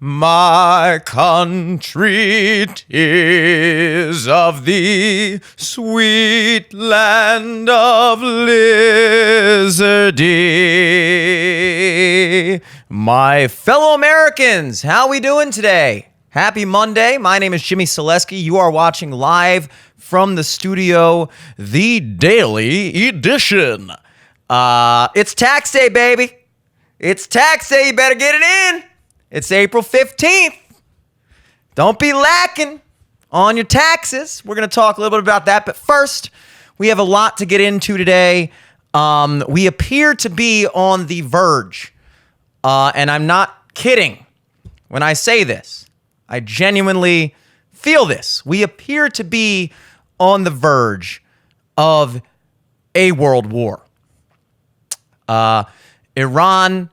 My country, 'tis of thee, sweet land of lizardy. My fellow Americans, how we doing today? Happy Monday. My name is Jimmy Selesky. You are watching live from the studio, the Daily Edition. It's tax day, baby. It's tax day. You better get it in. It's April 15th. Don't be lacking on your taxes. We're going to talk a little bit about that. But first, we have a lot to get into today. We appear to be on the verge. And I'm not kidding when I say this. I genuinely feel this. We appear to be on the verge of a world war. Iran,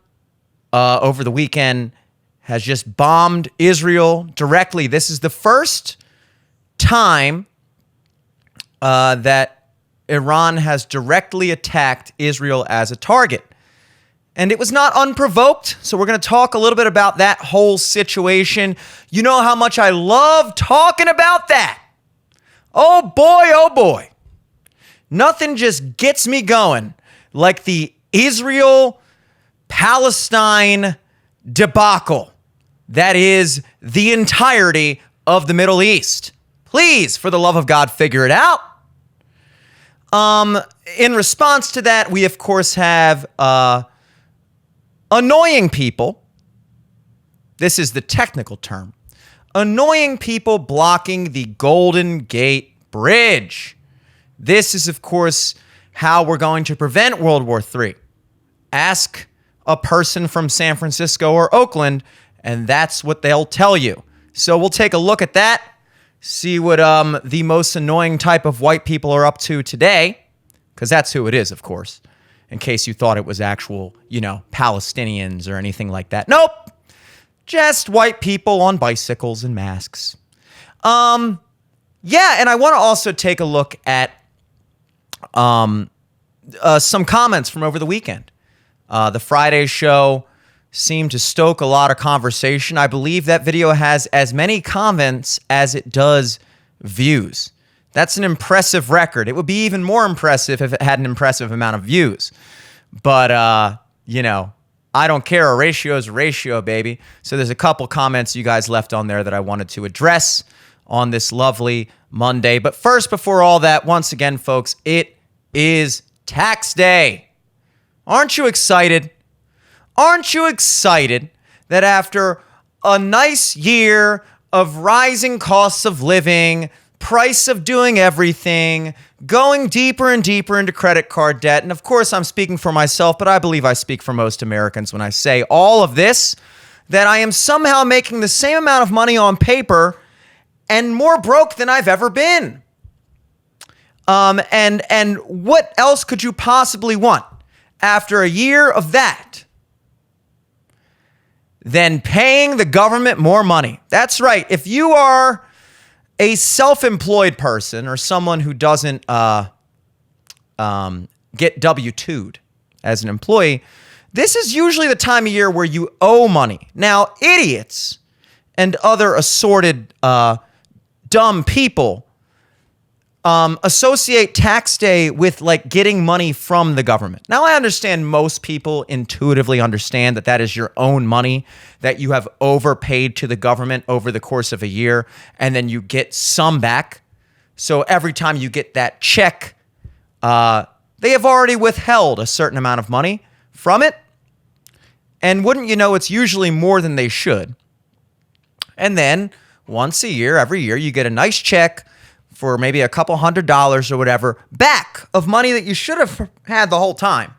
over the weekend, has just bombed Israel directly. This is the first time that Iran has directly attacked Israel as a target. And it was not unprovoked, so we're going to talk a little bit about that whole situation. You know how much I love talking about that. Oh boy. Nothing just gets me going like the Israel-Palestine debacle that is the entirety of the Middle East. Please, for the love of God, figure it out. In response to that, we of course have annoying people. This is the technical term. Annoying people blocking the Golden Gate Bridge. This is, of course, how we're going to prevent World War III. Ask a person from San Francisco or Oakland, and that's what they'll tell you. So we'll take a look at that, see what the most annoying type of white people are up to today, because that's who it is, of course, in case you thought it was actual, Palestinians or anything like that. Nope. Just white people on bicycles and masks. And I want to also take a look at some comments from over the weekend. The Friday show seemed to stoke a lot of conversation. I believe that video has as many comments as it does views. That's an impressive record. It would be even more impressive if it had an impressive amount of views. But, I don't care. A ratio is a ratio, baby. So there's a couple comments you guys left on there that I wanted to address on this lovely Monday. But first, before all that, once again, folks, it is tax day. Aren't you excited? Aren't you excited that after a nice year of rising costs of living, price of doing everything, going deeper and deeper into credit card debt, and of course I'm speaking for myself, but I believe I speak for most Americans when I say all of this, that I am somehow making the same amount of money on paper and more broke than I've ever been. And what else could you possibly want after a year of that than paying the government more money? That's right. If you are a self-employed person or someone who doesn't get W-2'd as an employee, this is usually the time of year where you owe money. Now, idiots and other assorted dumb people associate tax day with like getting money from the government. Now, I understand most people intuitively understand that that is your own money that you have overpaid to the government over the course of a year, and then you get some back. So every time you get that check, they have already withheld a certain amount of money from it. And wouldn't you know, it's usually more than they should. And then once a year, every year, you get a nice check for maybe a couple $100s or whatever back of money that you should have had the whole time.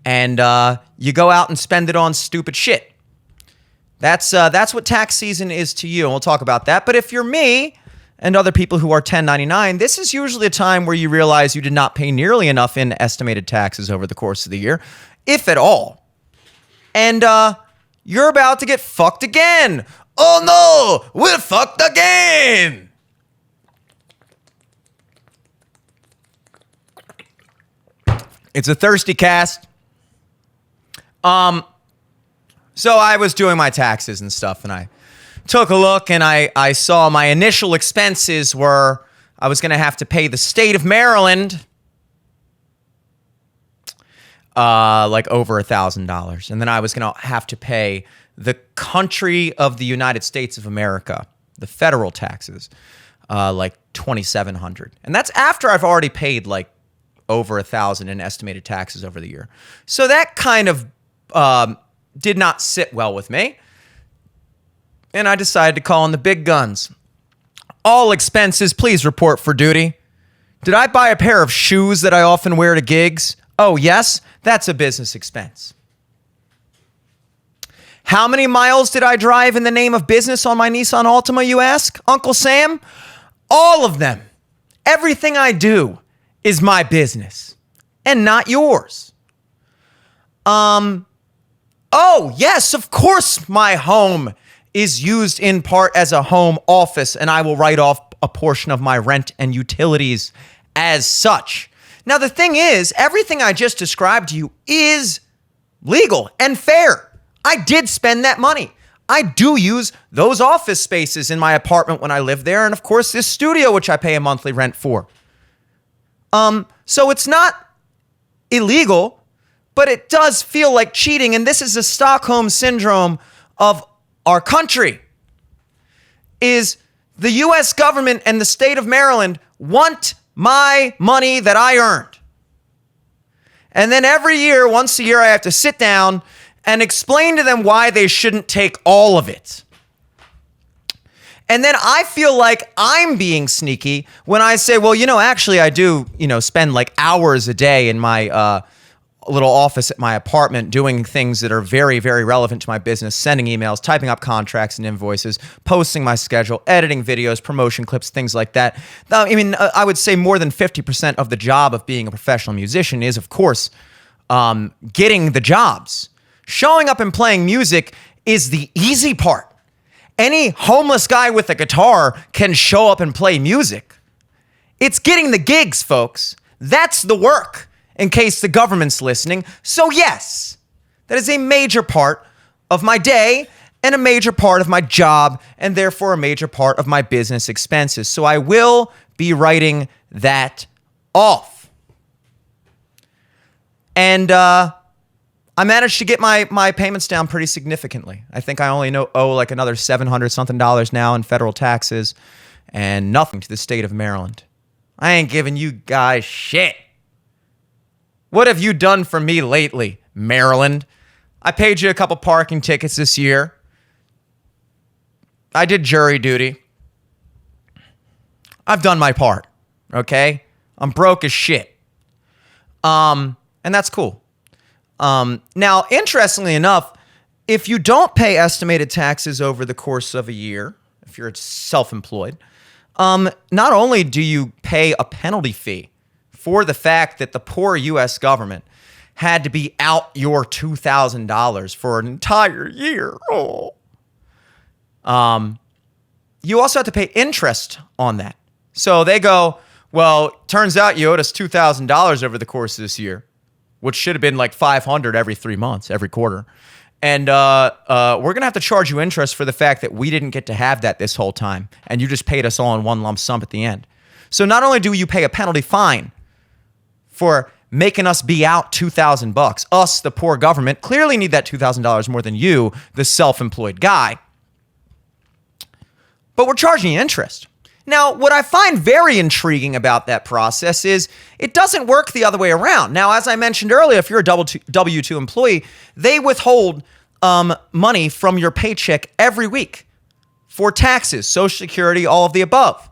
And you go out and spend it on stupid shit. That's what tax season is to you, and we'll talk about that. But if you're me and other people who are 1099, this is usually a time where you realize you did not pay nearly enough in estimated taxes over the course of the year, if at all. And you're about to get fucked again. Oh no, we're fucked again. It's a thirsty cast. So I was doing my taxes and stuff, and I took a look, and I saw my initial expenses were I was going to have to pay the state of Maryland like over $1,000. And then I was going to have to pay the country of the United States of America, the federal taxes, like $2,700. And that's after I've already paid like over $1,000 in estimated taxes over the year. So that kind of did not sit well with me. And I decided to call in the big guns. All expenses, please report for duty. Did I buy a pair of shoes that I often wear to gigs? Oh, yes, that's a business expense. How many miles did I drive in the name of business on my Nissan Altima, you ask, Uncle Sam? All of them. Everything I do is my business and not yours. Oh, yes, of course my home is used in part as a home office, and I will write off a portion of my rent and utilities as such. Now, the thing is, everything I just described to you is legal and fair. I did spend that money. I do use those office spaces in my apartment when I live there, and of course, this studio, which I pay a monthly rent for. So it's not illegal, but it does feel like cheating, and this is the Stockholm syndrome of our country. Is the U.S. government and the state of Maryland want my money that I earned. And then every year, once a year, I have to sit down and explain to them why they shouldn't take all of it. And then I feel like I'm being sneaky when I say, well, actually I do, spend like hours a day in my little office at my apartment doing things that are very, very relevant to my business, sending emails, typing up contracts and invoices, posting my schedule, editing videos, promotion clips, things like that. I would say more than 50% of the job of being a professional musician is, of course, getting the jobs. Showing up and playing music is the easy part. Any homeless guy with a guitar can show up and play music. It's getting the gigs, folks. That's the work. In case the government's listening. So yes, that is a major part of my day and a major part of my job and therefore a major part of my business expenses. So I will be writing that off. And I managed to get my payments down pretty significantly. I think I only owe like another $700 something now in federal taxes and nothing to the state of Maryland. I ain't giving you guys shit. What have you done for me lately, Maryland? I paid you a couple parking tickets this year. I did jury duty. I've done my part, okay? I'm broke as shit. And that's cool. Now, interestingly enough, if you don't pay estimated taxes over the course of a year, if you're self-employed, not only do you pay a penalty fee for the fact that the poor U.S. government had to be out your $2,000 for an entire year. Oh. You also have to pay interest on that. So they go, well, turns out you owed us $2,000 over the course of this year, which should have been like $500 every 3 months, every quarter. And we're going to have to charge you interest for the fact that we didn't get to have that this whole time, and you just paid us all in one lump sum at the end. So not only do you pay a penalty fine for making us be out $2,000. Us, the poor government, clearly need that $2,000 more than you, the self-employed guy. But we're charging you interest. Now, what I find very intriguing about that process is it doesn't work the other way around. Now, as I mentioned earlier, if you're a W-2 employee, they withhold money from your paycheck every week for taxes, Social Security, all of the above.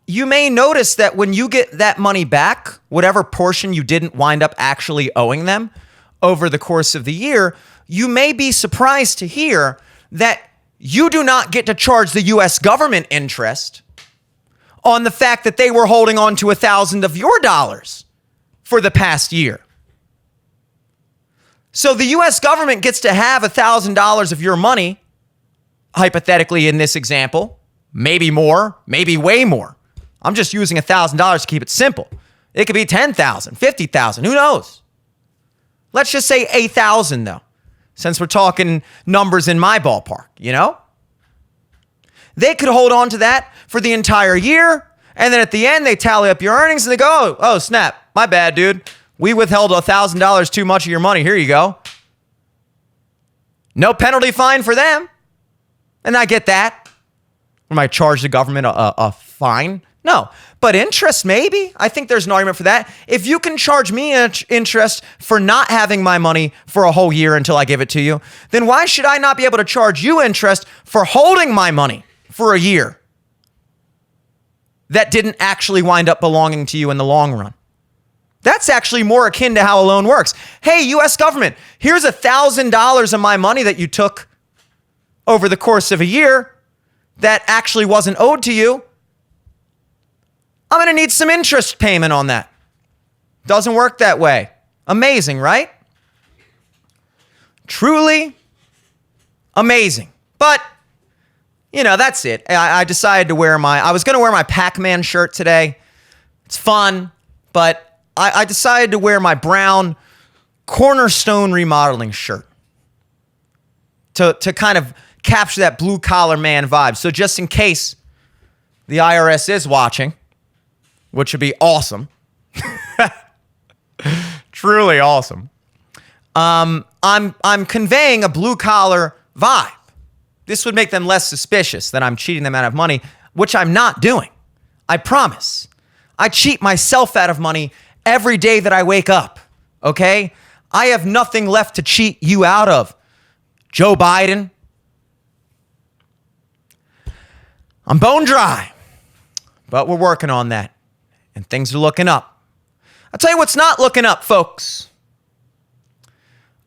You may notice that when you get that money back, whatever portion you didn't wind up actually owing them over the course of the year, you may be surprised to hear that you do not get to charge the U.S. government interest on the fact that they were holding on to $1,000 of your dollars for the past year. So the U.S. government gets to have $1,000 of your money, hypothetically in this example, maybe more, maybe way more. I'm just using $1,000 to keep it simple. It could be $10,000, $50,000, who knows? Let's just say 8,000 though, since we're talking numbers in my ballpark, you know? They could hold on to that for the entire year, and then at the end, they tally up your earnings and they go, oh snap, my bad, dude. We withheld $1,000 too much of your money. Here you go. No penalty fine for them. And I get that. Am I charge the government a fine? No. But interest, maybe. I think there's an argument for that. If you can charge me interest for not having my money for a whole year until I give it to you, then why should I not be able to charge you interest for holding my money for a year that didn't actually wind up belonging to you in the long run? That's actually more akin to how a loan works. Hey, U.S. government, here's $1,000 of my money that you took over the course of a year that actually wasn't owed to you. I'm going to need some interest payment on that. Doesn't work that way. Amazing, right? Truly amazing. But, you know, that's it. I decided to I was going to wear my Pac-Man shirt today. It's fun, but I decided to wear my brown Cornerstone remodeling shirt to kind of capture that blue collar man vibe. So just in case the IRS is watching, which would be awesome, truly awesome. I'm conveying a blue collar vibe. This would make them less suspicious that I'm cheating them out of money, which I'm not doing. I promise. I cheat myself out of money every day that I wake up, okay? I have nothing left to cheat you out of, Joe Biden. I'm bone dry, but we're working on that, and things are looking up. I'll tell you what's not looking up, folks.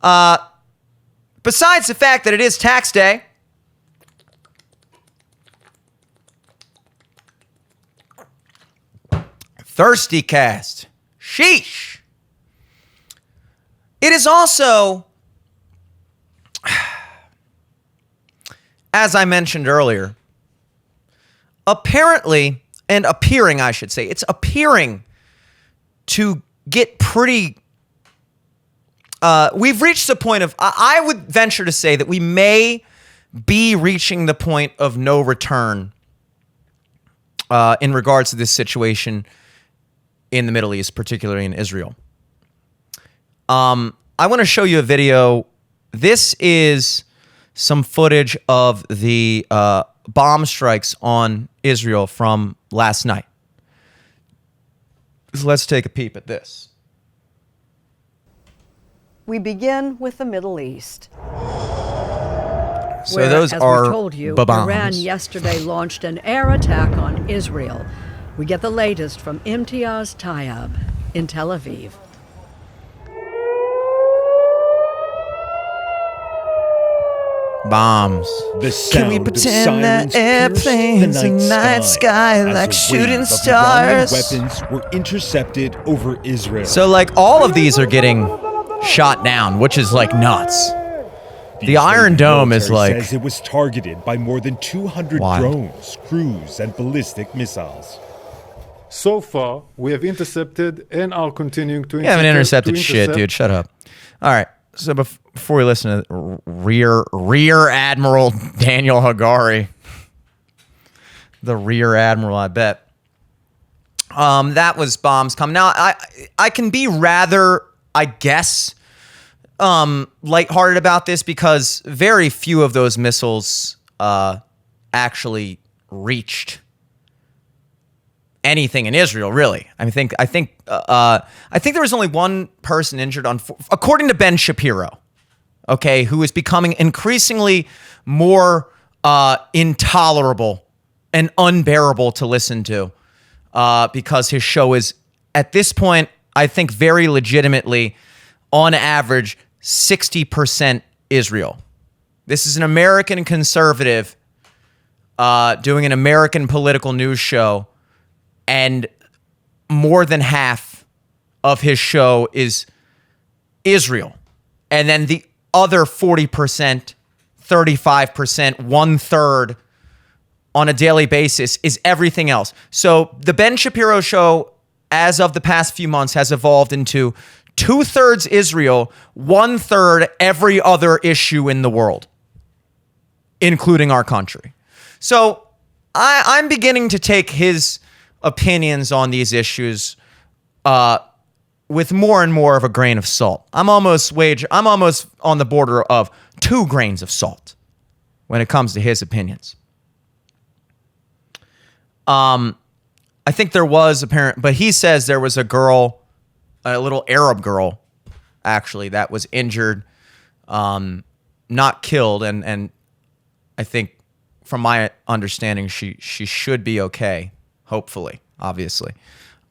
Besides the fact that it is tax day, Thirsty Cast. Sheesh. It is also, as I mentioned earlier, apparently, and appearing, I should say, it's appearing to get pretty, we've reached the point of, I would venture to say that we may be reaching the point of no return in regards to this situation in the Middle East, particularly in Israel. I want to show you a video. This is some footage of the bomb strikes on Israel from last night. So let's take a peep at this. We begin with the Middle East. So those are as we told you, bombs. Iran yesterday launched an air attack on Israel. We get the latest from Imtiaz Tayyab in Tel Aviv. Bombs. The sound Can we pretend that airplanes in the night sky like shooting stars? Weapons were intercepted over Israel. So like all of these are getting shot down, which is like nuts. The Iron Dome is like says it was targeted by more than 200 wild. drones, cruise, and ballistic missiles. So far, we have intercepted and are continuing to intercept. You haven't intercepted shit, dude. Shut up. All right. So before we listen to Rear Admiral Daniel Hagari, the Rear Admiral, I bet. That was bombs come. Now, I can be rather, I guess, lighthearted about this because very few of those missiles actually reached anything in Israel, really. I think there was only one person injured according to Ben Shapiro, okay, who is becoming increasingly more intolerable and unbearable to listen to because his show is, at this point, I think very legitimately, on average, 60% Israel. This is an American conservative doing an American political news show, and more than half of his show is Israel. And then the other 40%, 35%, 1/3 on a daily basis is everything else. So the Ben Shapiro show, as of the past few months, has evolved into 2/3 Israel, 1/3 every other issue in the world, including our country. So I'm beginning to take his opinions on these issues with more and more of a grain of salt. I'm almost on the border of 2 grains of salt when it comes to his opinions. I think there was but he says there was a girl, a little Arab girl, actually, that was injured, not killed, and I think, from my understanding, she should be okay, hopefully, obviously.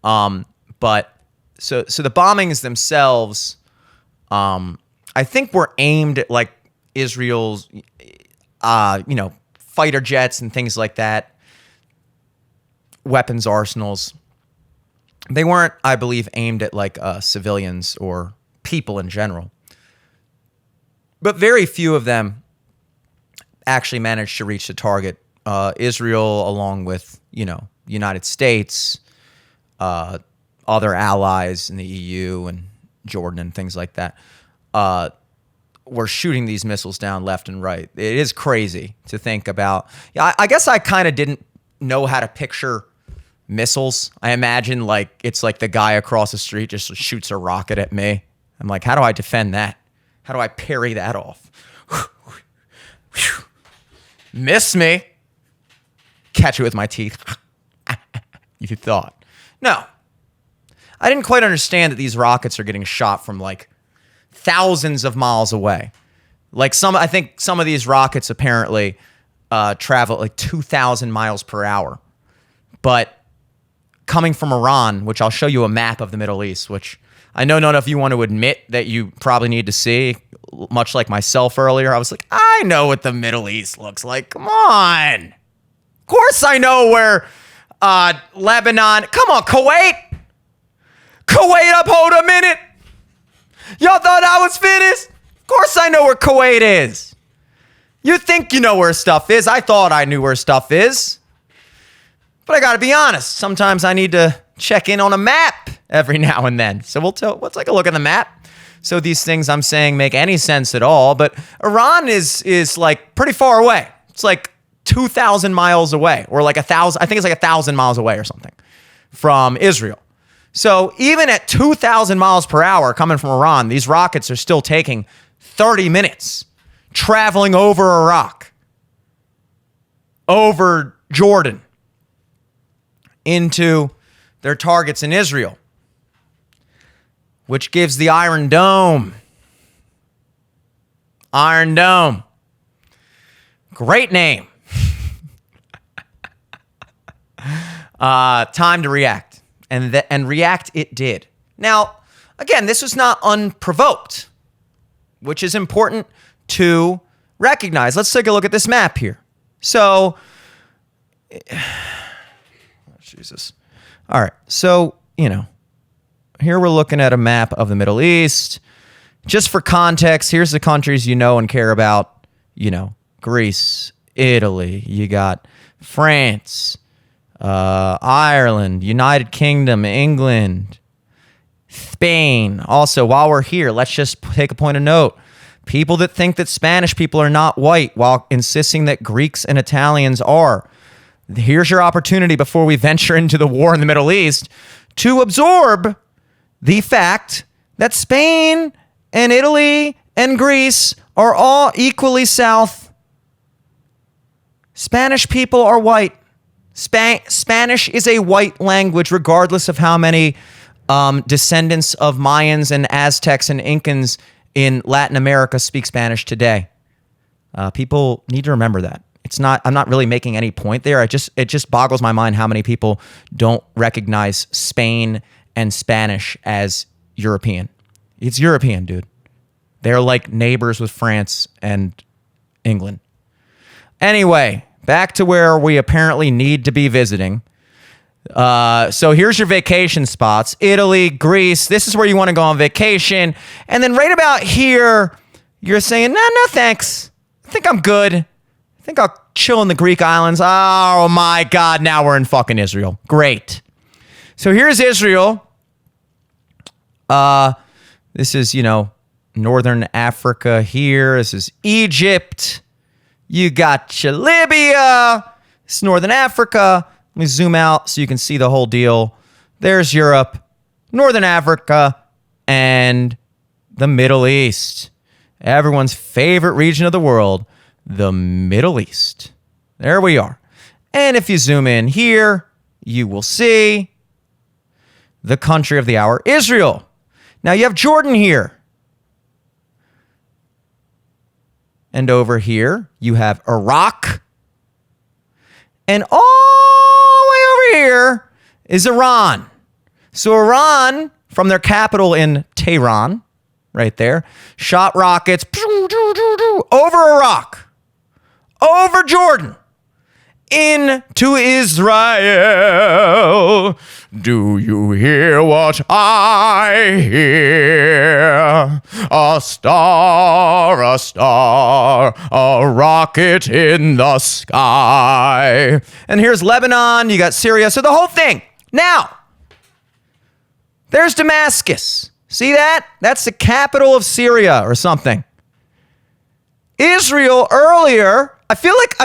But so the bombings themselves, I think were aimed at like Israel's, fighter jets and things like that, weapons arsenals. They weren't, I believe, aimed at like civilians or people in general. But very few of them actually managed to reach the target. Israel, along with, United States, other allies in the EU and Jordan and things like that, were shooting these missiles down left and right. It is crazy to think about. Yeah, I guess I kind of didn't know how to picture missiles. I imagine like it's like the guy across the street just shoots a rocket at me. I'm like, how do I defend that? How do I parry that off? Miss me. Catch it with my teeth. You thought. No. I didn't quite understand that these rockets are getting shot from like thousands of miles away. Like I think some of these rockets apparently travel like 2,000 miles per hour. But coming from Iran, which I'll show you a map of the Middle East, which I know none of you want to admit that you probably need to see, much like myself earlier. I was like, I know what the Middle East looks like. Come on. Of course I know where Lebanon. Come on, Kuwait. Kuwait up, hold a minute. Y'all thought I was finished? Of course I know where Kuwait is. You think you know where stuff is. I thought I knew where stuff is. But I got to be honest. Sometimes I need to check in on a map every now and then. So we'll take a look at the map. So these things I'm saying make any sense at all. But Iran is like pretty far away. It's like 2,000 miles away, or like 1,000. I think it's like 1,000 miles away or something from Israel. So even at 2,000 miles per hour coming from Iran, these rockets are still taking 30 minutes traveling over Iraq, over Jordan, into their targets in Israel, which gives the Iron Dome. Iron Dome. Great name. Time to react. And react it did. Now, again, this was not unprovoked, which is important to recognize. Let's take a look at this map here. So, Jesus. All right. So, here we're looking at a map of the Middle East. Just for context, here's the countries you know and care about. Greece, Italy, you got France, Ireland, United Kingdom, England, Spain. Also, while we're here, let's just take a point of note. People that think that Spanish people are not white while insisting that Greeks and Italians are. Here's your opportunity before we venture into the war in the Middle East to absorb the fact that Spain and Italy and Greece are all equally south. Spanish people are white. Spanish is a white language, regardless of how many descendants of Mayans and Aztecs and Incans in Latin America speak Spanish today. People need to remember that. I'm not really making any point there. It just boggles my mind how many people don't recognize Spain and Spanish as European. It's European, dude. They're like neighbors with France and England. Anyway, back to where we apparently need to be visiting. So here's your vacation spots. Italy, Greece. This is where you want to go on vacation. And then right about here, you're saying, no, thanks. I think I'm good. I think I'll chill in the Greek islands. Oh my God, now we're in fucking Israel. Great. So here's Israel. This is, northern Africa here. This is Egypt. You got your Libya. This is northern Africa. Let me zoom out so you can see the whole deal. There's Europe, northern Africa, and the Middle East. Everyone's favorite region of the world, the Middle East. There we are. And if you zoom in here, you will see the country of the hour, Israel. Now you have Jordan here. And over here, you have Iraq. And all the way over here is Iran. So Iran, from their capital in Tehran, right there, shot rockets over Iraq, over Jordan, into Israel. Do you hear what I hear? A star, a rocket in the sky. And here's Lebanon, you got Syria, so the whole thing. Now, there's Damascus. See that? That's the capital of Syria or something. Israel earlier, I feel like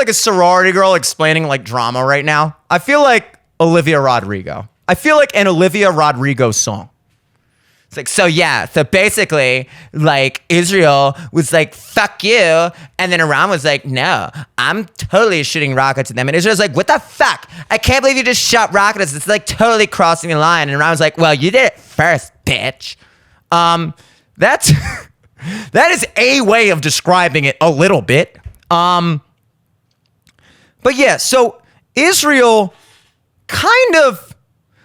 a sorority girl explaining like drama right now. I feel like Olivia Rodrigo. I feel like an Olivia Rodrigo song. It's like, so basically, like, Israel was like, fuck you. And then Iran was like, no, I'm totally shooting rockets at them. And Israel's like, what the fuck? I can't believe you just shot rockets. It's like totally crossing the line. And Iran was like, well, you did it first, bitch. That is a way of describing it a little bit. But yeah, so Israel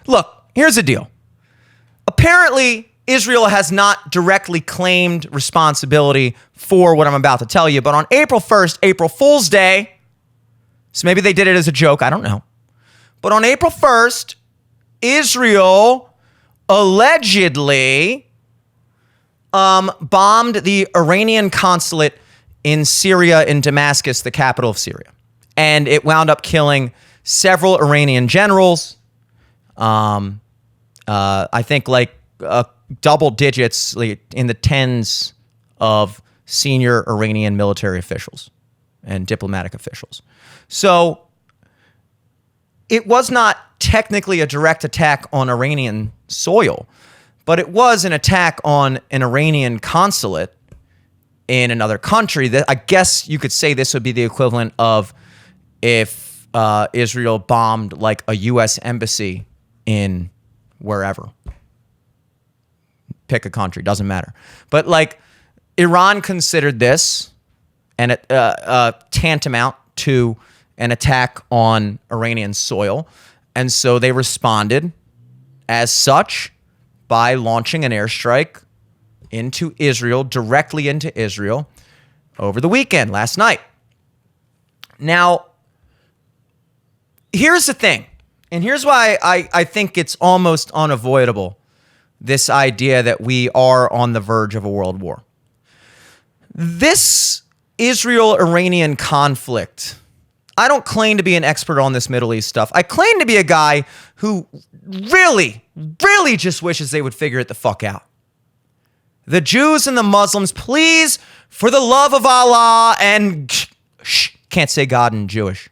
look, here's the deal. Apparently, Israel has not directly claimed responsibility for what I'm about to tell you, but on April 1st, April Fool's Day, so maybe they did it as a joke, I don't know. But on April 1st, Israel allegedly bombed the Iranian consulate in Syria, in Damascus, the capital of Syria. And it wound up killing several Iranian generals. I think like double digits, like in the tens of senior Iranian military officials and diplomatic officials. So it was not technically a direct attack on Iranian soil, but it was an attack on an Iranian consulate in another country. That I guess you could say this would be the equivalent of if Israel bombed like a U.S. embassy in wherever. Pick a country, doesn't matter. But like Iran considered this and tantamount to an attack on Iranian soil. And so they responded as such by launching an airstrike into Israel, directly into Israel, over the weekend, last night. Now, here's the thing, and here's why I think it's almost unavoidable, this idea that we are on the verge of a world war. This Israel-Iranian conflict, I don't claim to be an expert on this Middle East stuff. I claim to be a guy who really, really just wishes they would figure it the fuck out. The Jews and the Muslims, please, for the love of Allah and... can't say God in Jewish.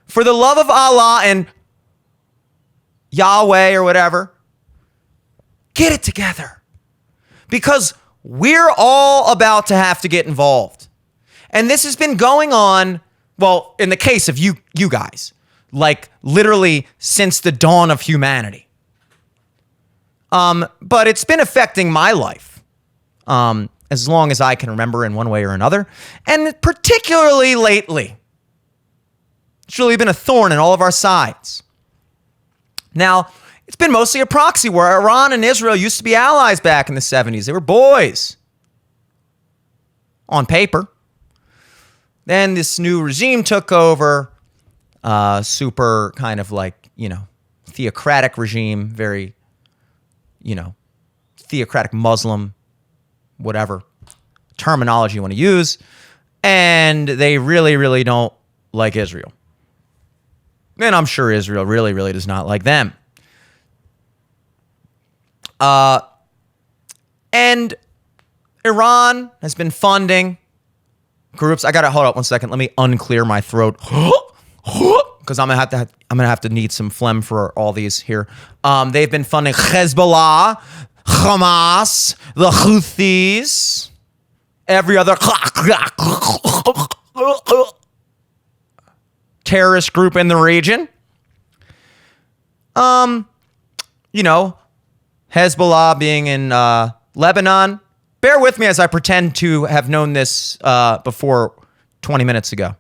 For the love of Allah and Yahweh or whatever, get it together. Because we're all about to have to get involved. And this has been going on, well, in the case of you guys, like literally since the dawn of humanity. But it's been affecting my life as long as I can remember in one way or another. And particularly lately, it's really been a thorn in all of our sides. Now, it's been mostly a proxy war. Iran and Israel used to be allies back in the 70s. They were boys on paper. Then this new regime took over, super kind of like, theocratic regime, very, theocratic Muslim, whatever terminology you want to use. And they really, really don't like Israel. And I'm sure Israel really, really does not like them. And Iran has been funding groups. I gotta hold up 1 second. Let me unclear my throat because I'm gonna have to need some phlegm for all these here. They've been funding Hezbollah, Hamas, the Houthis, every other terrorist group in the region. You know, Hezbollah being in Lebanon. Bear with me as I pretend to have known this before 20 minutes ago.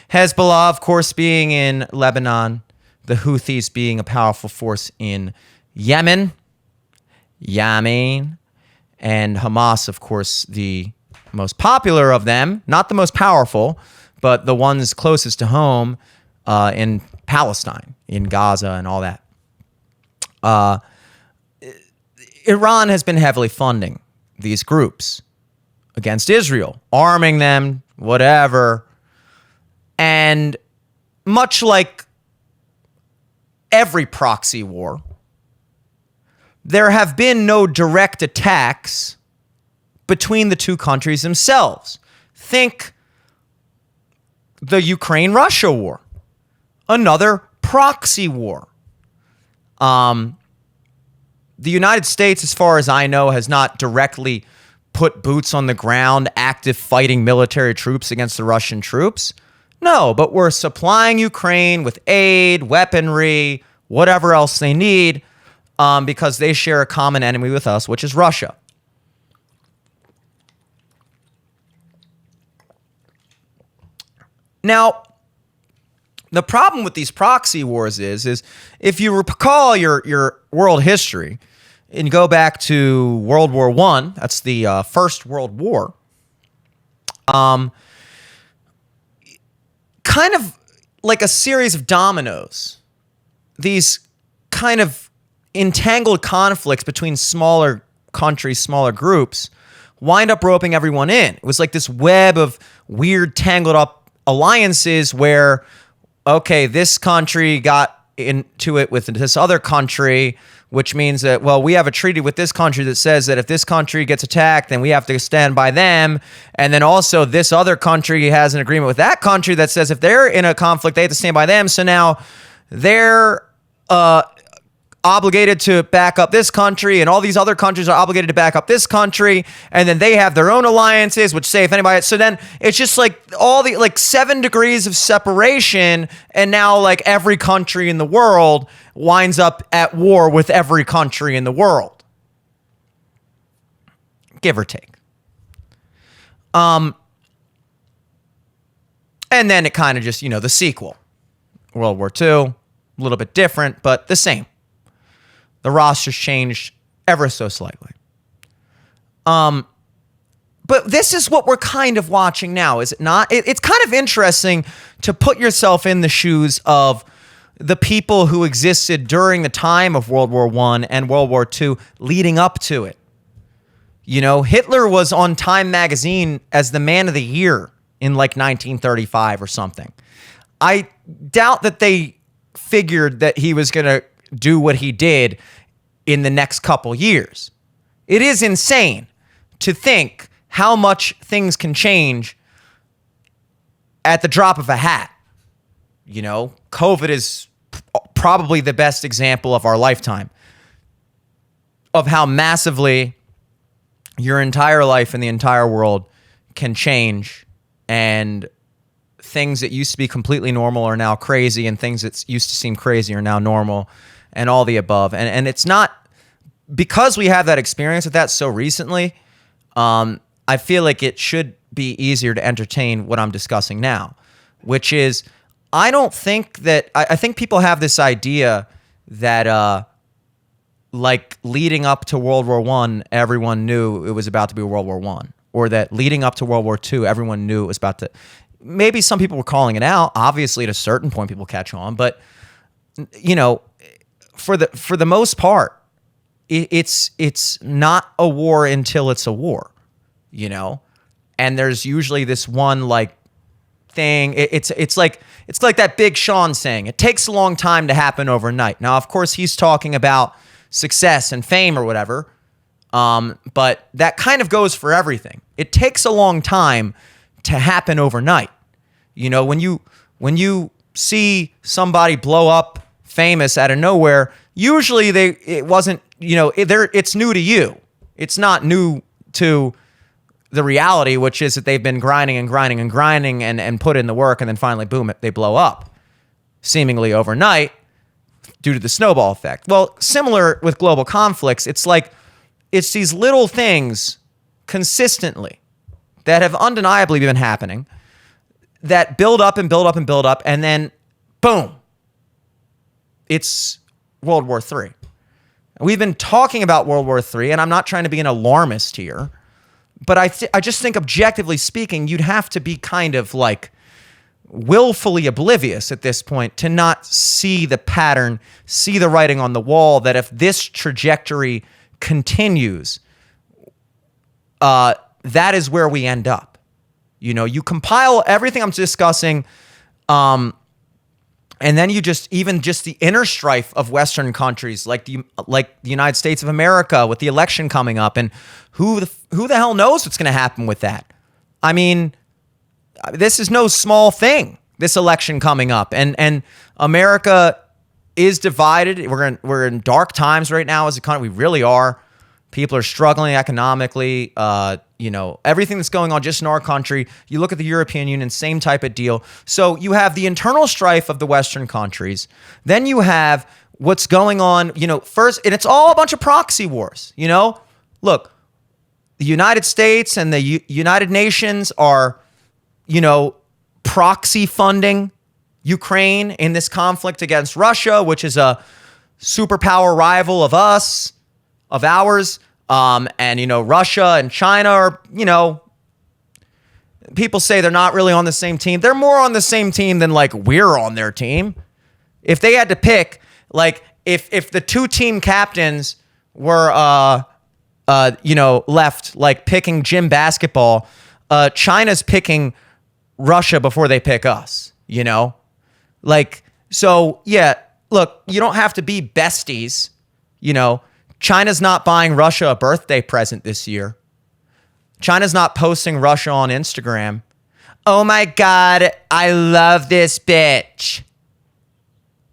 Hezbollah, of course, being in Lebanon. The Houthis being a powerful force in Yemen. And Hamas, of course, the most popular of them. Not the most powerful, but the ones closest to home in Palestine, in Gaza and all that. Iran has been heavily funding these groups against Israel, arming them, whatever. And much like every proxy war, there have been no direct attacks between the two countries themselves. Think the Ukraine-Russia war, another proxy war. The United States, as far as I know, has not directly put boots on the ground, active fighting military troops against the Russian troops. No, but we're supplying Ukraine with aid, weaponry, whatever else they need, because they share a common enemy with us, which is Russia. Now, the problem with these proxy wars is if you recall your world history and go back to World War I, that's the First World War, kind of like a series of dominoes, these kind of entangled conflicts between smaller countries, smaller groups, wind up roping everyone in. It was like this web of weird, tangled up alliances where, okay, this country got into it with this other country, which means that, well, we have a treaty with this country that says that if this country gets attacked, then we have to stand by them. And then also this other country has an agreement with that country that says if they're in a conflict, they have to stand by them. So now they're obligated to back up this country, and all these other countries are obligated to back up this country, and then they have their own alliances, which say if anybody. So then it's just like all the 7 degrees of separation, and now like every country in the world winds up at war with every country in the world, give or take. And then it kind of just, the sequel, World War II, a little bit different, but the same. The roster's changed ever so slightly. But this is what we're kind of watching now, is it not? It's kind of interesting to put yourself in the shoes of the people who existed during the time of World War I and World War II leading up to it. Hitler was on Time magazine as the man of the year in 1935 or something. I doubt that they figured that he was going to do what he did in the next couple years. It is insane to think how much things can change at the drop of a hat. COVID is probably the best example of our lifetime of how massively your entire life and the entire world can change, and things that used to be completely normal are now crazy, and things that used to seem crazy are now normal, and all the above. And it's not because we have that experience with that so recently. I feel like it should be easier to entertain what I'm discussing now, which is I think people have this idea that leading up to World War I, everyone knew it was about to be World War I, or that leading up to World War II, everyone knew it was about to. Maybe some people were calling it out. Obviously, at a certain point, people catch on, but for the most part, it's not a war until it's a war, and there's usually this one thing. It's like that Big Sean saying, it takes a long time to happen overnight. Now, of course, he's talking about success and fame or whatever. But that kind of goes for everything. It takes a long time to happen overnight. You know, when you see somebody blow up famous out of nowhere, usually it's new to you. It's not new to the reality, which is that they've been grinding and put in the work, and then finally, boom, they blow up seemingly overnight due to the snowball effect. Well, similar with global conflicts, it's these little things consistently that have undeniably been happening that build up and build up and build up, and then boom, it's World War III. We've been talking about World War III, and I'm not trying to be an alarmist here, but I just think objectively speaking, you'd have to be kind of like willfully oblivious at this point to not see the pattern, see the writing on the wall, that if this trajectory continues, that is where we end up. You know, you compile everything I'm discussing, and then you just the inner strife of Western countries like the United States of America with the election coming up, and who the hell knows what's going to happen with that? I mean, this is no small thing, this election coming up, and America is divided. We're in dark times right now as a country. We really are. People are struggling economically. You know, everything that's going on just in our country. You look at the European Union, same type of deal. So you have the internal strife of the Western countries. Then you have what's going on, you know, first, and it's all a bunch of proxy wars. You know, look, the United States and the United Nations are, you know, proxy funding Ukraine in this conflict against Russia, which is a superpower rival of ours. And, you know, Russia and China are, you know, people say they're not really on the same team. They're more on the same team than like we're on their team. If they had to pick, like if the two team captains were, you know, left like picking gym basketball, China's picking Russia before they pick us, you know, like, so yeah, look, you don't have to be besties, you know. China's not buying Russia a birthday present this year. China's not posting Russia on Instagram. Oh my God, I love this bitch.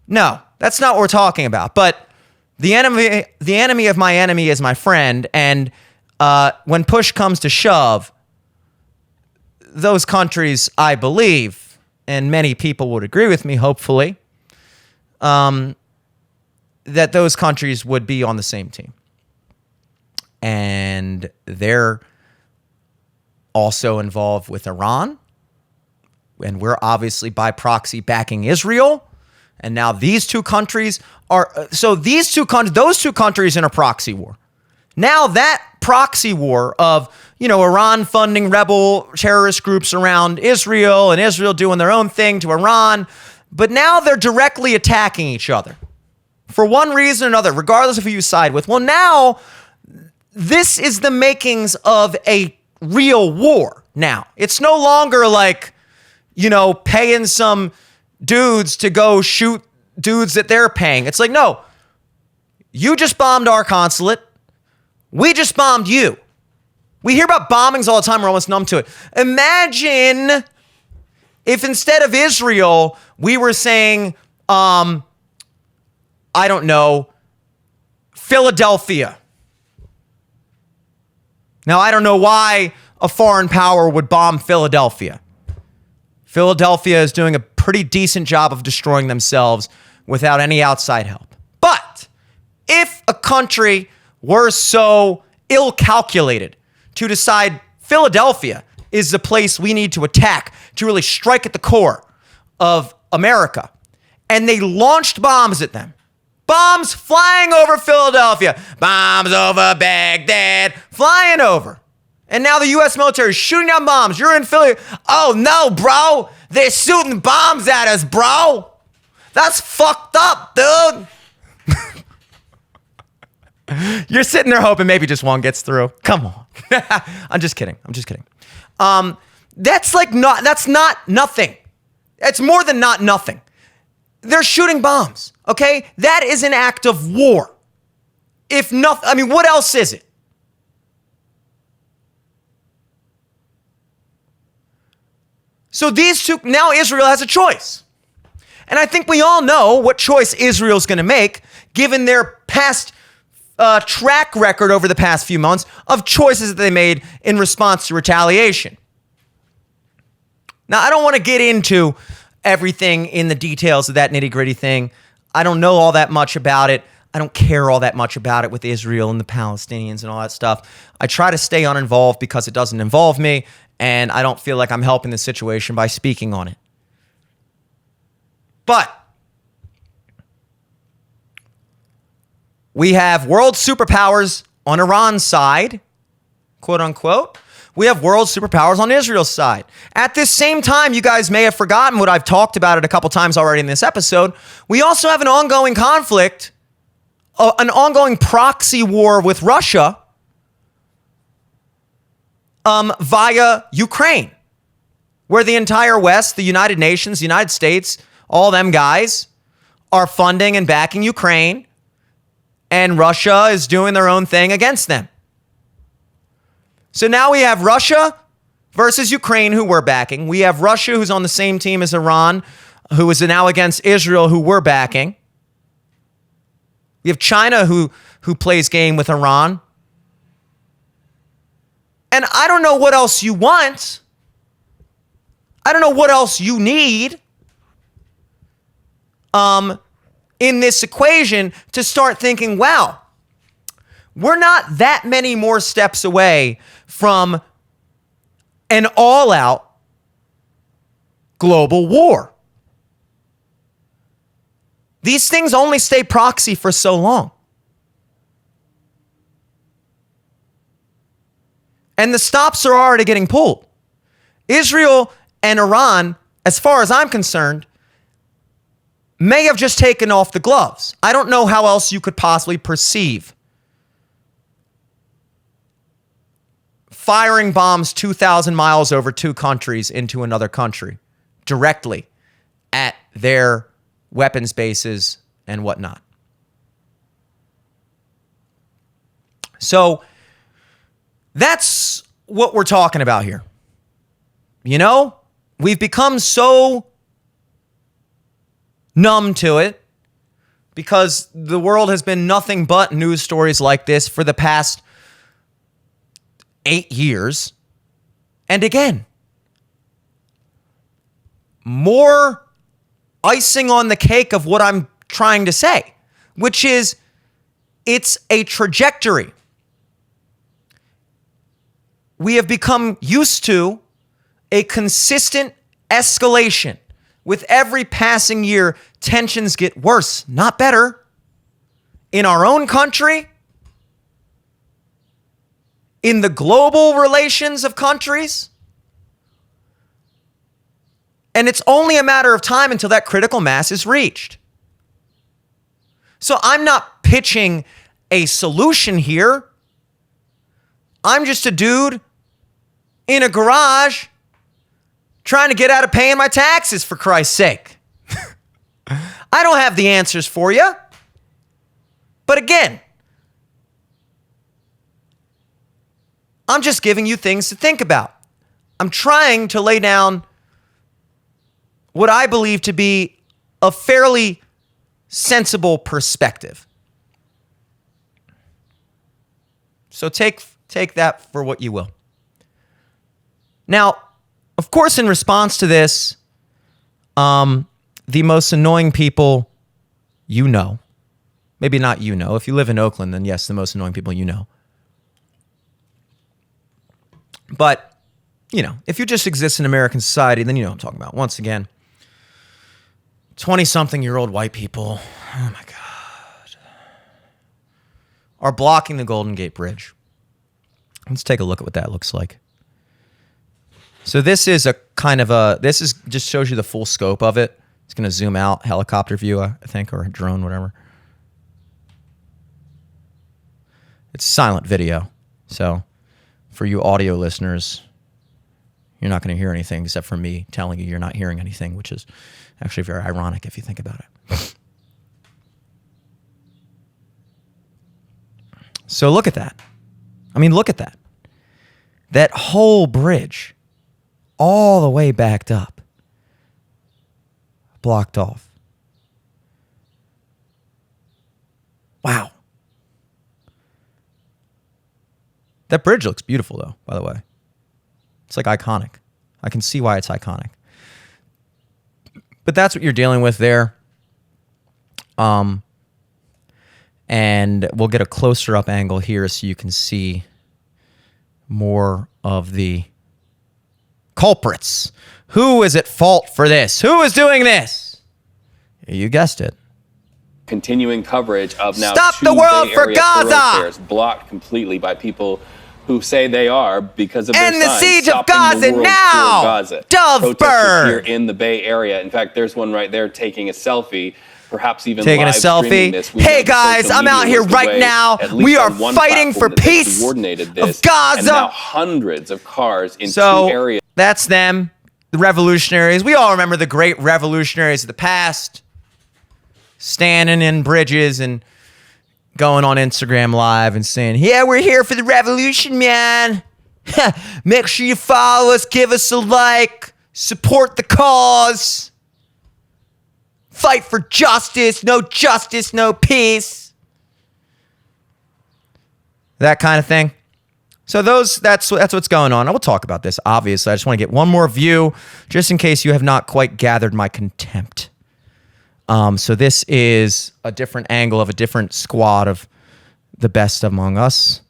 No, that's not what we're talking about. But the enemy of my enemy is my friend. And when push comes to shove, those countries, I believe, and many people would agree with me, hopefully, that those countries would be on the same team. And they're also involved with Iran. And we're obviously by proxy backing Israel. And now these two countries are, those two countries in a proxy war. Now that proxy war of, you know, Iran funding rebel terrorist groups around Israel and Israel doing their own thing to Iran, but now they're directly attacking each other for one reason or another, regardless of who you side with. Well, now this is the makings of a real war. Now it's no longer like, you know, paying some dudes to go shoot dudes that they're paying. It's like, no, you just bombed our consulate. We just bombed you. We hear about bombings all the time. We're almost numb to it. Imagine if instead of Israel, we were saying, I don't know, Philadelphia. Now, I don't know why a foreign power would bomb Philadelphia. Philadelphia is doing a pretty decent job of destroying themselves without any outside help. But if a country were so ill-calculated to decide Philadelphia is the place we need to attack to really strike at the core of America, and they launched bombs at them, bombs flying over Philadelphia, bombs over Baghdad, flying over. And now the U.S. military is shooting down bombs. You're in Philly. Oh, no, bro. They're shooting bombs at us, bro. That's fucked up, dude. You're sitting there hoping maybe just one gets through. Come on. I'm just kidding. That's not nothing. It's more than not nothing. They're shooting bombs, okay? That is an act of war. If nothing, I mean, what else is it? So these two, now Israel has a choice. And I think we all know what choice Israel's going to make, given their past track record over the past few months of choices that they made in response to retaliation. Now, I don't want to get into everything in the details of that nitty-gritty thing. I don't know all that much about it. I don't care all that much about it with Israel and the Palestinians and all that stuff. I try to stay uninvolved because it doesn't involve me, and I don't feel like I'm helping the situation by speaking on it. But we have world superpowers on Iran's side, quote unquote. We have world superpowers on Israel's side. At this same time, you guys may have forgotten what I've talked about it a couple times already in this episode. We also have an ongoing conflict, an ongoing proxy war with Russia via Ukraine, where the entire West, the United Nations, the United States, all them guys are funding and backing Ukraine, and Russia is doing their own thing against them. So now we have Russia versus Ukraine, who we're backing. We have Russia, who's on the same team as Iran, who is now against Israel, who we're backing. We have China, who plays game with Iran. And I don't know what else you want. I don't know what else you need in this equation to start thinking, wow, we're not that many more steps away from an all-out global war. These things only stay proxy for so long. And the stops are already getting pulled. Israel and Iran, as far as I'm concerned, may have just taken off the gloves. I don't know how else you could possibly perceive firing bombs 2,000 miles over two countries into another country directly at their weapons bases and whatnot. So that's what we're talking about here. You know, we've become so numb to it because the world has been nothing but news stories like this for the past 8 years. And again, more icing on the cake of what I'm trying to say, which is it's a trajectory. We have become used to a consistent escalation. With every passing year, tensions get worse, not better. In our own country, in the global relations of countries. And it's only a matter of time until that critical mass is reached. So I'm not pitching a solution here. I'm just a dude in a garage trying to get out of paying my taxes, for Christ's sake. I don't have the answers for you. But again, I'm just giving you things to think about. I'm trying to lay down what I believe to be a fairly sensible perspective. So take that for what you will. Now, of course, in response to this, the most annoying people you know, maybe not you know. If you live in Oakland, then yes, the most annoying people you know. But, you know, if you just exist in American society, then you know what I'm talking about. Once again, 20-something-year-old white people, oh my God, are blocking the Golden Gate Bridge. Let's take a look at what that looks like. So this is a kind of this is just shows you the full scope of it. It's going to zoom out, helicopter view, I think, or a drone, whatever. It's silent video. So for you audio listeners, you're not going to hear anything except for me telling you you're not hearing anything, which is actually very ironic if you think about it. So look at that. I mean, look at that. That whole bridge, all the way backed up, blocked off. Wow. That bridge looks beautiful, though, by the way. It's like iconic. I can see why it's iconic. But that's what you're dealing with there. And we'll get a closer up angle here so you can see more of the culprits. Who is at fault for this? Who is doing this? You guessed it. Continuing coverage of now Stop two the world Bay for Area Gaza! thoroughfares blocked completely by people who say they are because of their End the signs siege of stopping the Gaza world now! for Gaza. Dovebird! Protesters here in the Bay Area. In fact, there's one right there taking a selfie. Perhaps even taking a live streaming selfie. this. We Hey know that guys, social I'm media out here was the right way, now. at least We are on one fighting for platform, that they peace coordinated this. of Gaza. And now hundreds of cars in two So areas. that's them, the revolutionaries. We all remember the great revolutionaries of the past, standing in bridges and going on Instagram Live and saying, yeah, we're here for the revolution, man. Make sure you follow us, give us a like, support the cause. Fight for justice, no peace. That kind of thing. So that's what's going on. I will talk about this, obviously. I just want to get one more view, just in case you have not quite gathered my contempt. So this is a different angle of a different squad of the best among us.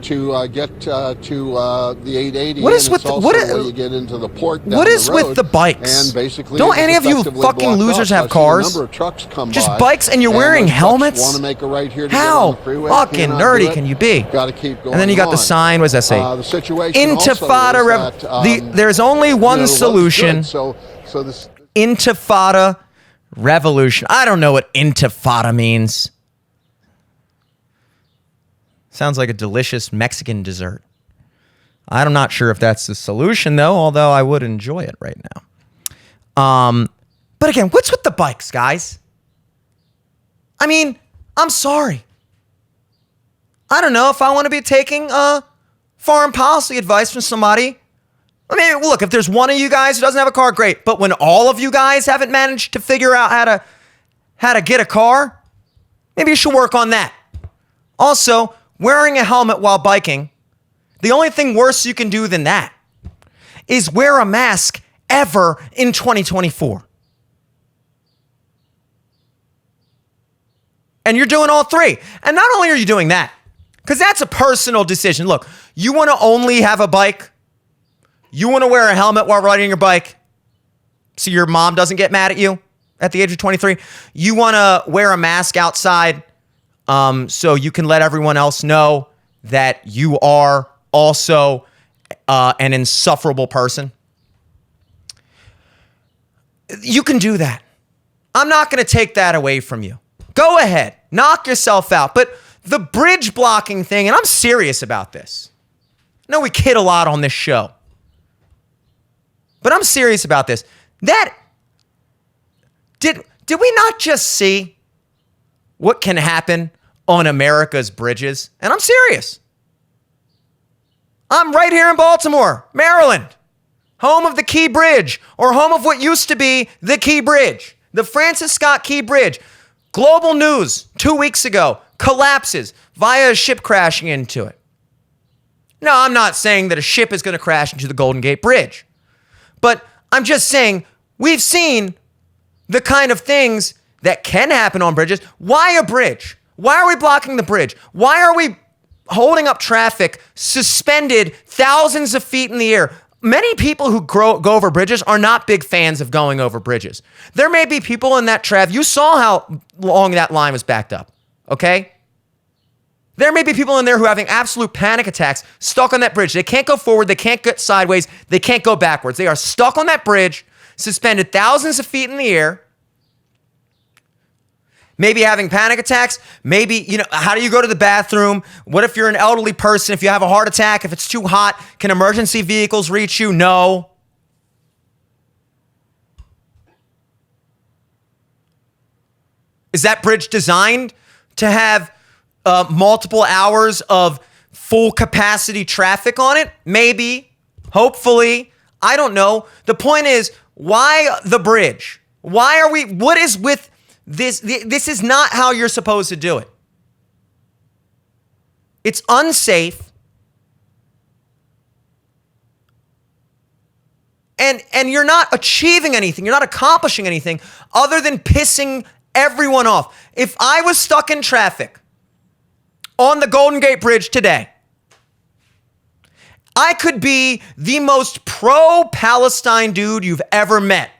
To get to the 880, what is and with it's also where you get into the port down what is the road, with the bikes? And basically, don't any of you effectively fucking blocked losers off. have I've seen cars? a number of trucks come just by, bikes, and you're wearing those trucks helmets? Want to make a right here to How get on the freeway, fucking cannot nerdy do it. can you be? Got to keep going. And then you got the sign. What does that say? The situation Intifada. also is that, There's only one solution. So this Intifada revolution. I don't know what intifada means. Sounds like a delicious Mexican dessert. I'm not sure if that's the solution, though, although I would enjoy it right now. But again, what's with the bikes, guys? I mean, I'm sorry. I don't know if I want to be taking foreign policy advice from somebody. I mean, look, if there's one of you guys who doesn't have a car, great. But when all of you guys haven't managed to figure out how to get a car, maybe you should work on that. Also, wearing a helmet while biking, the only thing worse you can do than that is wear a mask ever in 2024. And you're doing all three. And not only are you doing that, because that's a personal decision. Look, you want to only have a bike, you want to wear a helmet while riding your bike so your mom doesn't get mad at you at the age of 23. You want to wear a mask outside so you can let everyone else know that you are also an insufferable person. You can do that. I'm not going to take that away from you. Go ahead. Knock yourself out. But the bridge blocking thing, and I'm serious about this. I know we kid a lot on this show. But I'm serious about this. Did we not just see what can happen on America's bridges? And I'm serious. I'm right here in Baltimore, Maryland, home of the Key Bridge, or home of what used to be the Key Bridge, the Francis Scott Key Bridge. Global news 2 weeks ago collapses via a ship crashing into it. No, I'm not saying that a ship is going to crash into the Golden Gate Bridge, but I'm just saying we've seen the kind of things that can happen on bridges. Why a bridge? Why are we blocking the bridge? Why are we holding up traffic suspended thousands of feet in the air? Many people who go over bridges are not big fans of going over bridges. There may be people in that Trav. You saw how long that line was backed up, okay? There may be people in there who are having absolute panic attacks stuck on that bridge. They can't go forward. They can't get sideways. They can't go backwards. They are stuck on that bridge, suspended thousands of feet in the air. Maybe having panic attacks. Maybe, how do you go to the bathroom? What if you're an elderly person? If you have a heart attack, if it's too hot, can emergency vehicles reach you? No. Is that bridge designed to have multiple hours of full capacity traffic on it? Maybe. Hopefully. I don't know. The point is, why the bridge? What is with this? This is not how you're supposed to do it. It's unsafe. And you're not achieving anything. You're not accomplishing anything other than pissing everyone off. If I was stuck in traffic on the Golden Gate Bridge today, I could be the most pro-Palestine dude you've ever met.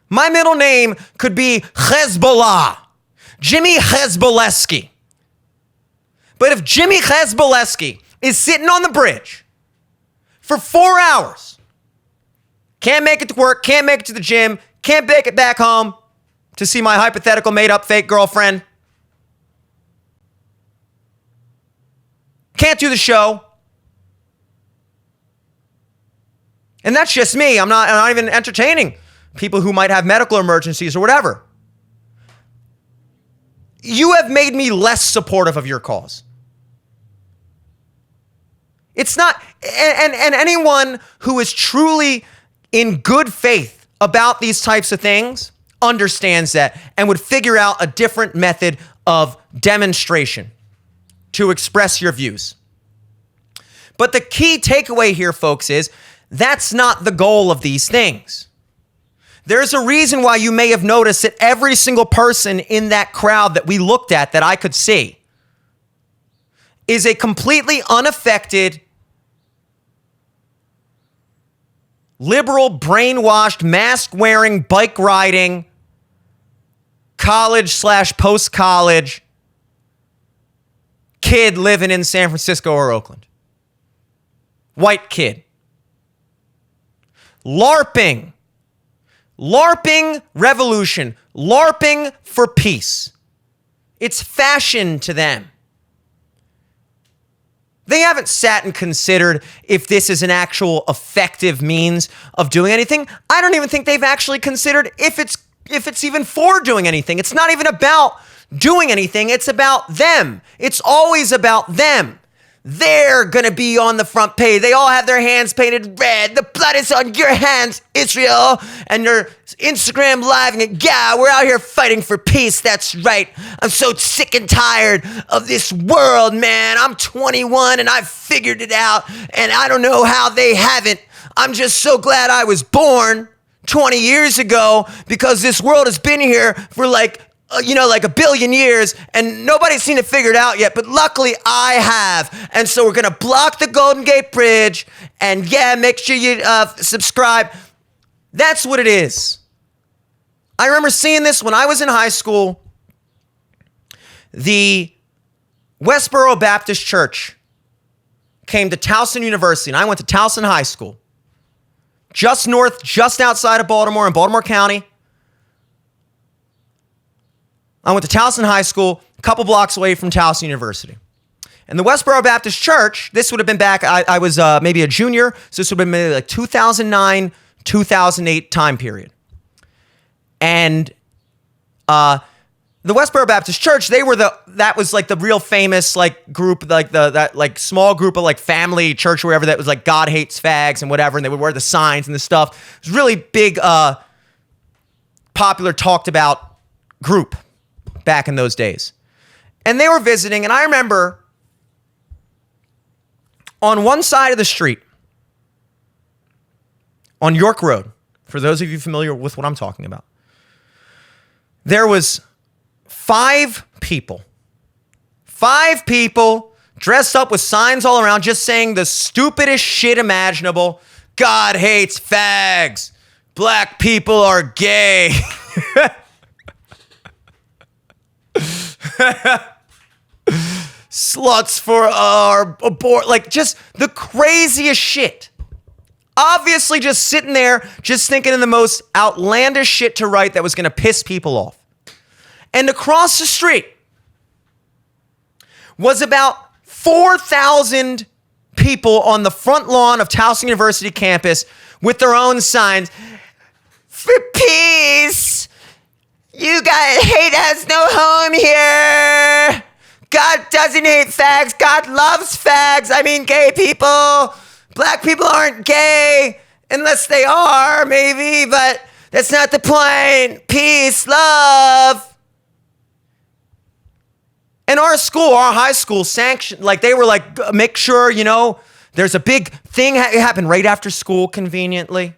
My middle name could be Hezbollah, Jimmy Hezbollesky. But if Jimmy Hezbollesky is sitting on the bridge for 4 hours, can't make it to work, can't make it to the gym, can't make it back home to see my hypothetical made-up fake girlfriend, can't do the show, and that's just me. I'm not even entertaining people who might have medical emergencies or whatever. You have made me less supportive of your cause. It's not, and anyone who is truly in good faith about these types of things understands that and would figure out a different method of demonstration to express your views. But the key takeaway here, folks, is that's not the goal of these things. There's a reason why you may have noticed that every single person in that crowd that we looked at that I could see is a completely unaffected, liberal, brainwashed, mask-wearing, bike-riding, college/post-college kid living in San Francisco or Oakland. White kid. LARPing revolution. LARPing for peace. It's fashion to them. They haven't sat and considered if this is an actual effective means of doing anything. I don't even think they've actually considered if it's even for doing anything. It's not even about doing anything. It's about them. It's always about them. They're going to be on the front page. They all have their hands painted red. The blood is on your hands, Israel. And your Instagram live and yeah, we're out here fighting for peace. That's right. I'm so sick and tired of this world, man. I'm 21 and I've figured it out. And I don't know how they haven't. I'm just so glad I was born 20 years ago because this world has been here for like a billion years, and nobody's seen it figured out yet, but luckily I have. And so we're going to block the Golden Gate Bridge, and yeah, make sure you subscribe. That's what it is. I remember seeing this when I was in high school. The Westboro Baptist Church came to Towson University, and I went to Towson High School, just outside of Baltimore in Baltimore County. I went to Towson High School, a couple blocks away from Towson University. And the Westboro Baptist Church, this would have been back, I was maybe a junior, so this would have been maybe like 2009, 2008 time period. And the Westboro Baptist Church, that was like the real famous like group, like that like small group of like family church or whatever that was like God hates fags and whatever, and they would wear the signs and the stuff. It was really big, popular, talked about group back in those days. And they were visiting, and I remember on one side of the street, on York Road, for those of you familiar with what I'm talking about, there was five people dressed up with signs all around just saying the stupidest shit imaginable. God hates fags. Black people are gay. Sluts for our abort, like just the craziest shit. Obviously just sitting there, just thinking of the most outlandish shit to write that was going to piss people off. And across the street was about 4,000 people on the front lawn of Towson University campus with their own signs. For peace. You guys, hate has no home here. God doesn't hate fags. God loves fags. I mean, gay people. Black people aren't gay unless they are, maybe, but that's not the point. Peace, love. And our school, our high school sanctioned, like they were like, make sure, you know, there's a big thing happened right after school conveniently.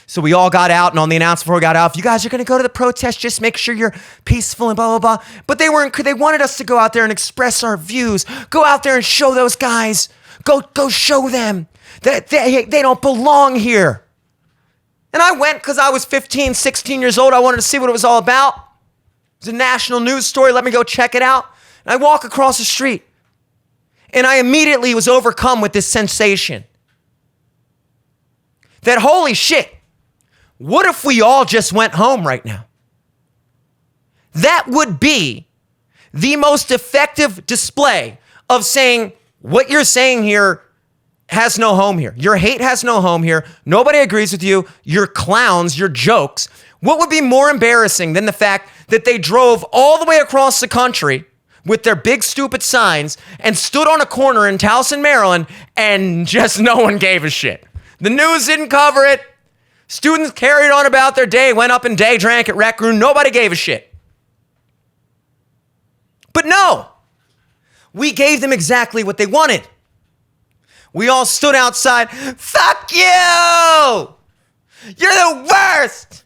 So we all got out, and on the announcement before we got out, if you guys are going to go to the protest, just make sure you're peaceful and blah, blah, blah. But they wanted us to go out there and express our views. Go out there and show those guys. Go show them that they don't belong here. And I went because I was 15, 16 years old. I wanted to see what it was all about. It was a national news story. Let me go check it out. And I walk across the street, and I immediately was overcome with this sensation that, holy shit, what if we all just went home right now? That would be the most effective display of saying what you're saying here has no home here. Your hate has no home here. Nobody agrees with you. You're clowns. You're jokes. What would be more embarrassing than the fact that they drove all the way across the country with their big stupid signs and stood on a corner in Towson, Maryland, and just no one gave a shit? The news didn't cover it. Students carried on about their day, went up and day drank at Rec Room. Nobody gave a shit. But no, we gave them exactly what they wanted. We all stood outside. Fuck you! You're the worst!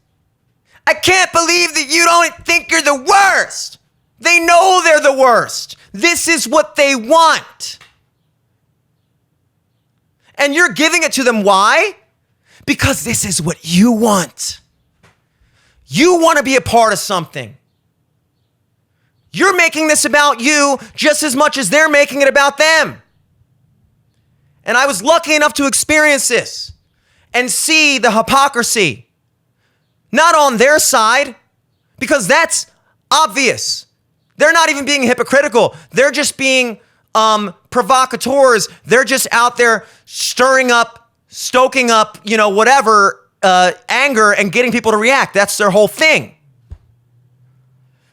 I can't believe that you don't think you're the worst. They know they're the worst. This is what they want. And you're giving it to them. Why? Because this is what you want. You want to be a part of something. You're making this about you just as much as they're making it about them. And I was lucky enough to experience this and see the hypocrisy, not on their side, because that's obvious. They're not even being hypocritical. They're just being provocateurs. They're just out there stoking up, you know, whatever, anger and getting people to react. That's their whole thing.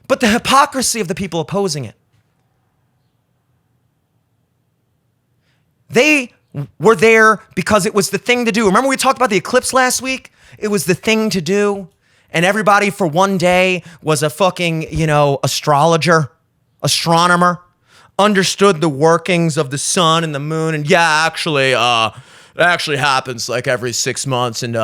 But the hypocrisy of the people opposing it. They were there because it was the thing to do. Remember we talked about the eclipse last week? It was the thing to do. And everybody for one day was a fucking, you know, astrologer, astronomer, understood the workings of the sun and the moon. And yeah, actually, it actually happens like every 6 months. And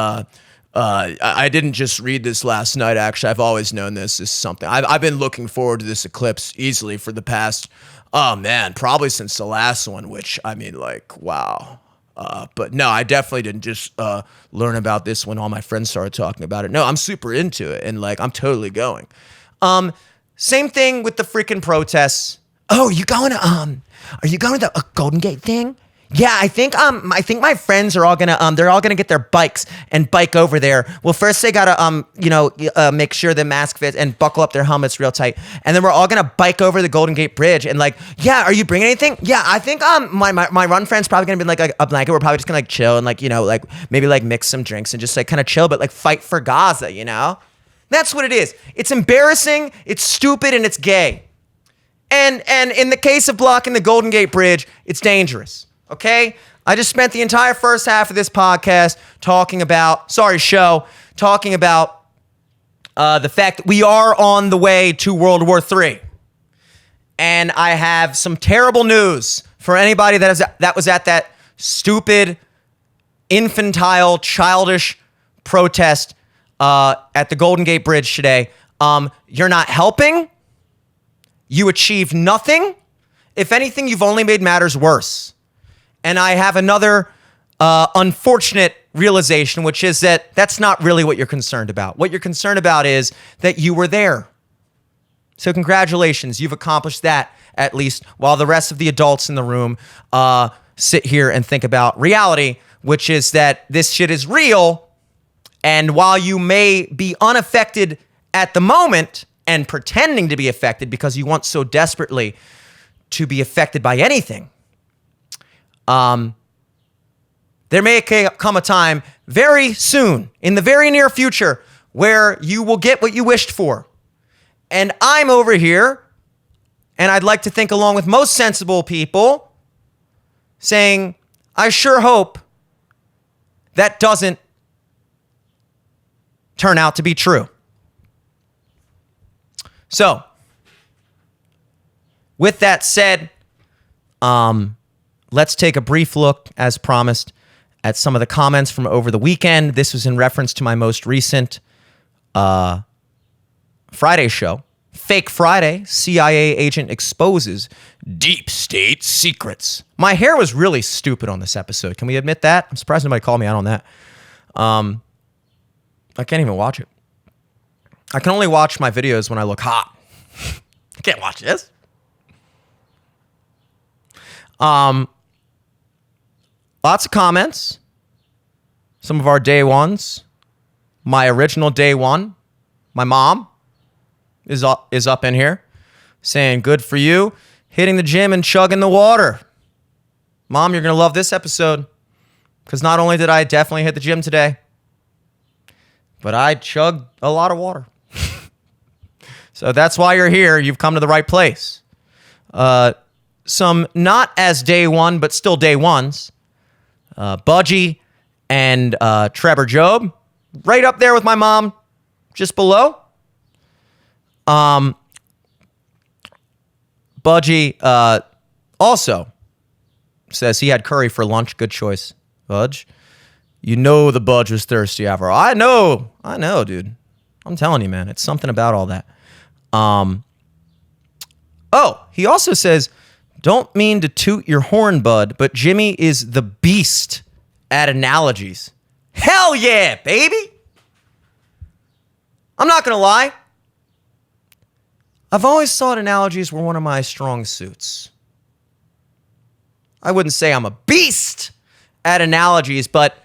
I didn't just read this last night, actually. I've always known this is something. I've been looking forward to this eclipse easily for the past, oh man, probably since the last one, which, I mean, like, wow. But no, I definitely didn't just learn about this when all my friends started talking about it. No, I'm super into it, and like, I'm totally going. Same thing with the freaking protests. Oh, are you going to the Golden Gate thing? Yeah, I think my friends are all gonna they're all gonna get their bikes and bike over there. Well, first they gotta make sure the mask fits and buckle up their helmets real tight, and then we're all gonna bike over the Golden Gate Bridge. And like, yeah, are you bringing anything? Yeah, I think my run friend's probably gonna be like a blanket. We're probably just gonna like chill and like, you know, like maybe like mix some drinks and just like kind of chill, but like fight for Gaza, you know? That's what it is. It's embarrassing, it's stupid, and it's gay. And in the case of blocking the Golden Gate Bridge, it's dangerous. Okay? I just spent the entire first half of this podcast talking about the fact that we are on the way to World War III. And I have some terrible news for anybody that was at that stupid, infantile, childish protest at the Golden Gate Bridge today. You're not helping. You achieved nothing. If anything, you've only made matters worse. And I have another unfortunate realization, which is that that's not really what you're concerned about. What you're concerned about is that you were there. So congratulations, you've accomplished that at least, while the rest of the adults in the room sit here and think about reality, which is that this shit is real. And while you may be unaffected at the moment and pretending to be affected because you want so desperately to be affected by anything, there may come a time very soon, in the very near future, where you will get what you wished for. And I'm over here, and I'd like to think along with most sensible people, saying, I sure hope that doesn't turn out to be true. So, with that said, let's take a brief look, as promised, at some of the comments from over the weekend. This was in reference to my most recent Friday show. Fake Friday, CIA agent exposes deep state secrets. My hair was really stupid on this episode. Can we admit that? I'm surprised nobody called me out on that. I can't even watch it. I can only watch my videos when I look hot. I can't watch this. Lots of comments. Some of our day ones. My original day one. My mom is up in here saying, good for you. Hitting the gym and chugging the water. Mom, you're going to love this episode. Because not only did I definitely hit the gym today, but I chugged a lot of water. So that's why you're here. You've come to the right place. Some not as day one, but still day ones. Budgie and Trevor Job. Right up there with my mom. Just below. Budgie also says he had curry for lunch. Good choice, Budge. You know the Budge was thirsty after. I know, dude. I'm telling you, man. It's something about all that. Oh, he also says, don't mean to toot your horn, bud, but Jimmy is the beast at analogies. Hell yeah, baby. I'm not going to lie. I've always thought analogies were one of my strong suits. I wouldn't say I'm a beast at analogies, but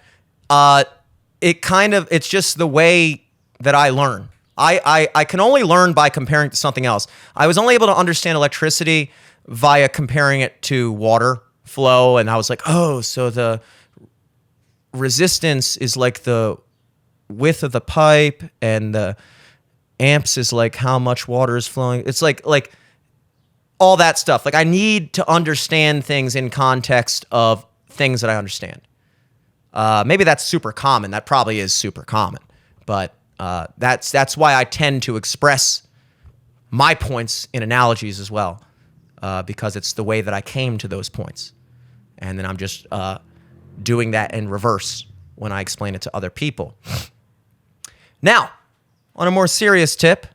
it's just the way that I learn. I can only learn by comparing to something else. I was only able to understand electricity via comparing it to water flow, and I was like, oh, so the resistance is like the width of the pipe, and the amps is like how much water is flowing. It's like all that stuff. Like I need to understand things in context of things that I understand. Maybe that's super common. That probably is super common. But that's why I tend to express my points in analogies as well, because it's the way that I came to those points. And then I'm just doing that in reverse when I explain it to other people. Now, on a more serious tip,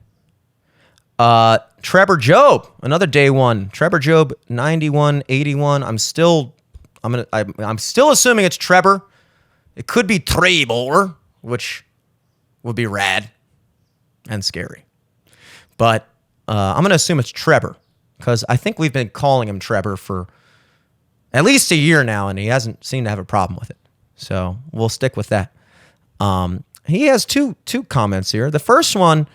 Trevor Job, another day one. Trevor Job 9181. I'm still assuming it's Trevor. It could be Trebor, which would be rad and scary. But I'm going to assume it's Trevor, because I think we've been calling him Trevor for at least a year now, and he hasn't seemed to have a problem with it. So we'll stick with that. He has two comments here. The first one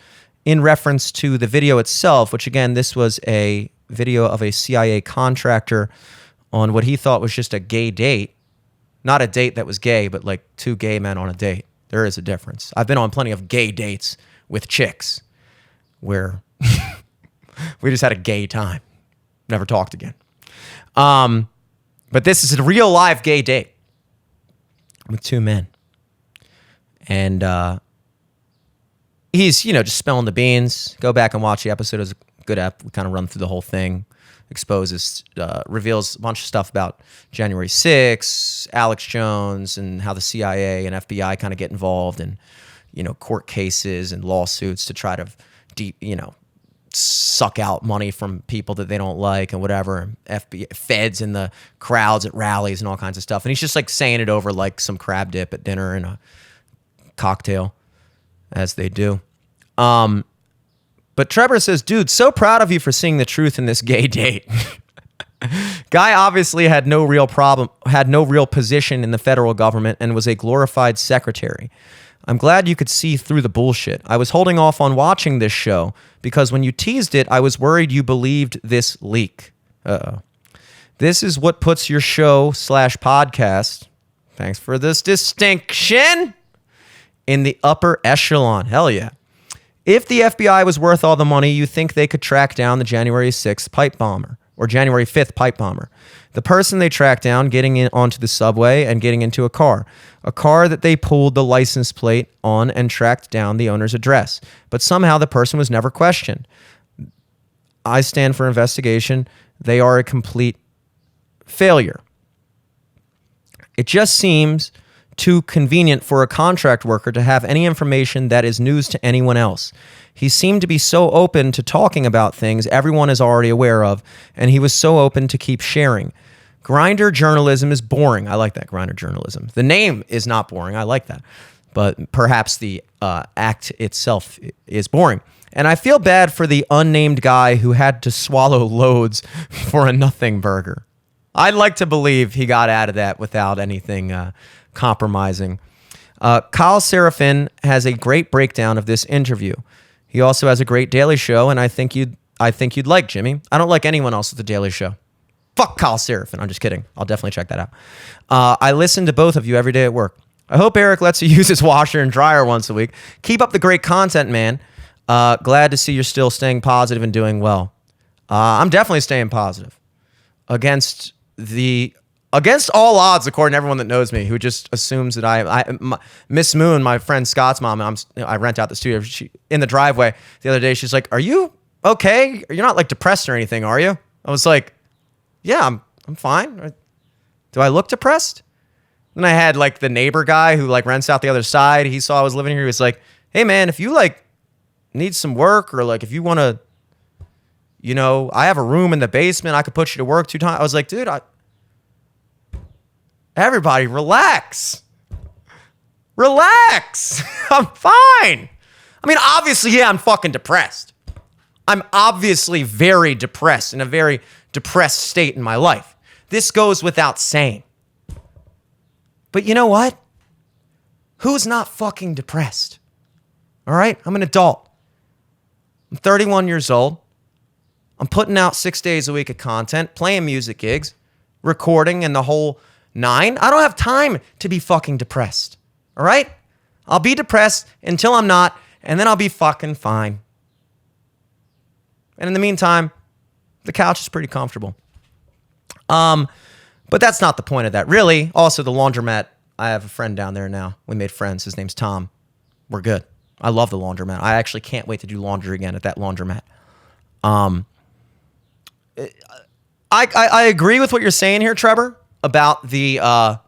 in reference to the video itself, which again, this was a video of a CIA contractor on what he thought was just a gay date. Not a date that was gay, but like two gay men on a date. There is a difference. I've been on plenty of gay dates with chicks where we just had a gay time. Never talked again. But this is a real live gay date with two men. And he's, just spilling the beans. Go back and watch the episode. It was a good ep. We kind of run through the whole thing. Exposes, reveals a bunch of stuff about January 6th, Alex Jones, and how the CIA and FBI kind of get involved in, court cases and lawsuits to try to suck out money from people that they don't like and whatever. FBI, feds in the crowds at rallies and all kinds of stuff. And he's just like saying it over like some crab dip at dinner and a cocktail, as they do. But Trevor says, dude, so proud of you for seeing the truth in this gay date. Guy obviously had no real position in the federal government and was a glorified secretary. I'm glad you could see through the bullshit. I was holding off on watching this show because when you teased it, I was worried you believed this leak. Uh-oh. This is what puts your show / podcast, thanks for this distinction, in the upper echelon. Hell yeah. If the FBI was worth all the money, you think they could track down the January 6th pipe bomber or January 5th pipe bomber. The person they tracked down getting in onto the subway and getting into a car that they pulled the license plate on and tracked down the owner's address. But somehow the person was never questioned. I stand for investigation. They are a complete failure. It just seems too convenient for a contract worker to have any information that is news to anyone else. He seemed to be so open to talking about things everyone is already aware of, and he was so open to keep sharing. Grinder journalism is boring. I like that, grinder journalism. The name is not boring. I like that. But perhaps the act itself is boring. And I feel bad for the unnamed guy who had to swallow loads for a nothing burger. I'd like to believe he got out of that without anything compromising. Kyle Seraphin has a great breakdown of this interview. He also has a great Daily Show, and I think you'd like Jimmy. I don't like anyone else at the Daily Show. Fuck Kyle Seraphin. I'm just kidding. I'll definitely check that out. I listen to both of you every day at work. I hope Eric lets you use his washer and dryer once a week. Keep up the great content, man. Glad to see you're still staying positive and doing well. I'm definitely staying positive against all odds, according to everyone that knows me, who just assumes that Miss Moon, my friend Scott's mom, I rent out the studio. In the driveway the other day, she's like, "Are you okay? You're not like depressed or anything, are you?" I was like, "Yeah, I'm fine. Do I look depressed?" Then I had like the neighbor guy who like rents out the other side. He saw I was living here. He was like, "Hey man, if you like need some work or like if you want to, I have a room in the basement. I could put you to work 2 times." I was like, "Dude, everybody relax. Relax. I'm fine." I mean, obviously, yeah, I'm fucking depressed. I'm obviously very depressed, in a very depressed state in my life. This goes without saying. But you know what? Who's not fucking depressed? All right? I'm an adult. I'm 31 years old. I'm putting out 6 days a week of content, playing music gigs, recording, and the whole 9. I don't have time to be fucking depressed. All right? I'll be depressed until I'm not, and then I'll be fucking fine. And in the meantime, the couch is pretty comfortable. But that's not the point of that. Really, also the laundromat, I have a friend down there now. We made friends. His name's Tom. We're good. I love the laundromat. I actually can't wait to do laundry again at that laundromat. I agree with what you're saying here, Trevor, about the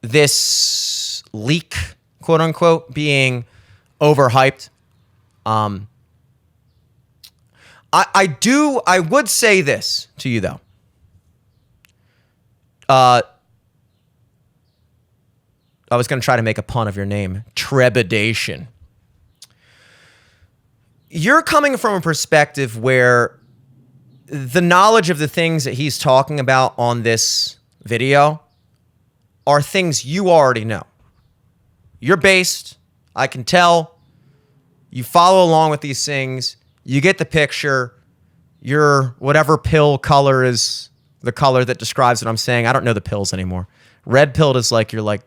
this leak, quote unquote, being overhyped. I would say this to you though. I was going to try to make a pun of your name, Trebedation. You're coming from a perspective where the knowledge of the things that he's talking about on this video are things you already know. You're based. I can tell. You follow along with these things. You get the picture. Your whatever pill color is the color that describes what I'm saying. I don't know the pills anymore. Red pilled is like you're like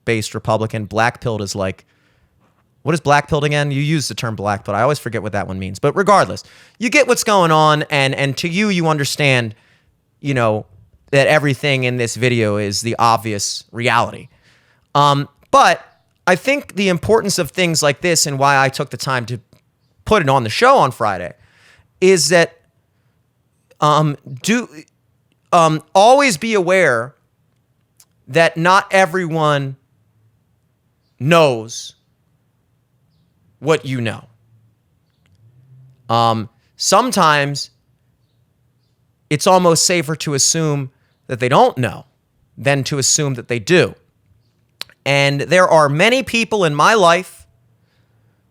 based Republican. Black pilled is like, what is black pilled again? You use the term black pilled. I always forget what that one means. But regardless, you get what's going on, and to you understand, that everything in this video is the obvious reality. But I think the importance of things like this and why I took the time to put it on the show on Friday is that always be aware that not everyone knows what you know. Sometimes it's almost safer to assume that they don't know than to assume that they do. And there are many people in my life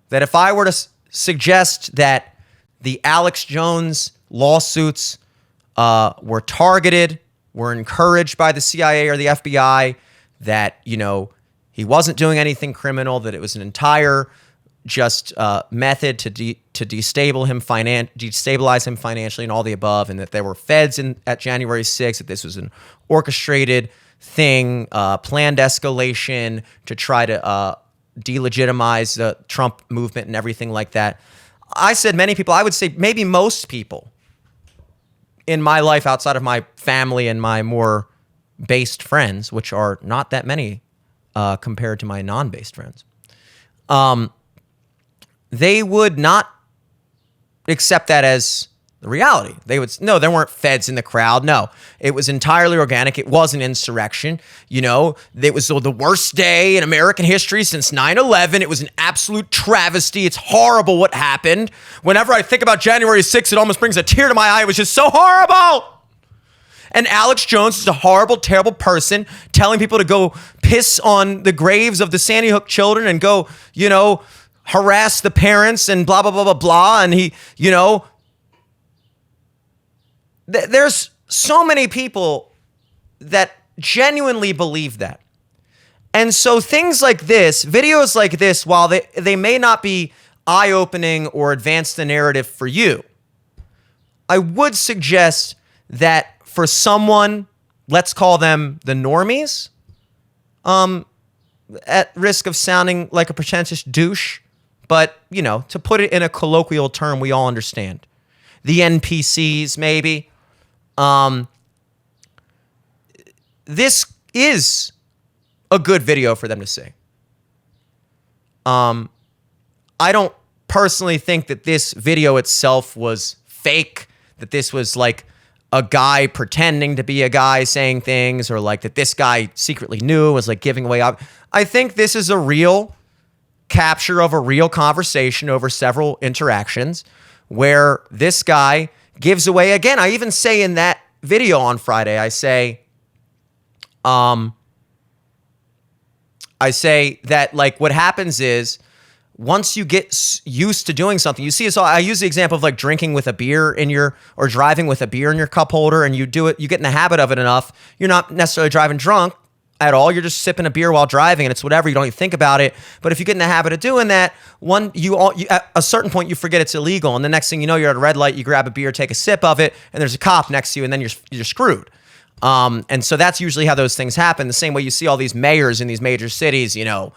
that if I were to suggest that the Alex Jones lawsuits were targeted, were encouraged by the CIA or the FBI, that, he wasn't doing anything criminal, that it was an entire, method to destabilize him financially and all the above, and that there were feds at January 6th, that this was an orchestrated thing, planned escalation to try to delegitimize the Trump movement and everything like that. I said many people, I would say maybe most people in my life outside of my family and my more based friends, which are not that many compared to my non-based friends, they would not accept that as the reality. They would, no, there weren't feds in the crowd. No, it was entirely organic. It was an insurrection. You know, it was the worst day in American history since 9/11. It was an absolute travesty. It's horrible what happened. Whenever I think about January 6th, it almost brings a tear to my eye. It was just so horrible. And Alex Jones is a horrible, terrible person telling people to go piss on the graves of the Sandy Hook children and go, you know, harass the parents and blah, blah, blah, blah, blah. And he, you know, there's so many people that genuinely believe that. And so things like this, videos like this, while they may not be eye-opening or advance the narrative for you, I would suggest that for someone, let's call them the normies, at risk of sounding like a pretentious douche, but, you know, to put it in a colloquial term we all understand, the NPCs maybe, this is a good video for them to see. I don't personally think that this video itself was fake, that this was like a guy pretending to be a guy saying things, or like that this guy secretly knew, was like giving away. I think this is a real capture of a real conversation over several interactions where this guy gives away, again, I even say in that video on Friday, I say that like what happens is once you get used to doing something, you see, so I use the example of like drinking with a beer in your, or driving with a beer in your cup holder, and you do it, you get in the habit of it enough. You're not necessarily driving drunk at all. You're just sipping a beer while driving, and it's whatever. You don't even think about it. But if you get in the habit of doing that, at a certain point you forget it's illegal, and the next thing you know, you're at a red light, you grab a beer, take a sip of it, and there's a cop next to you, and then you're screwed. And so that's usually how those things happen. The same way you see all these mayors in these major cities, you know,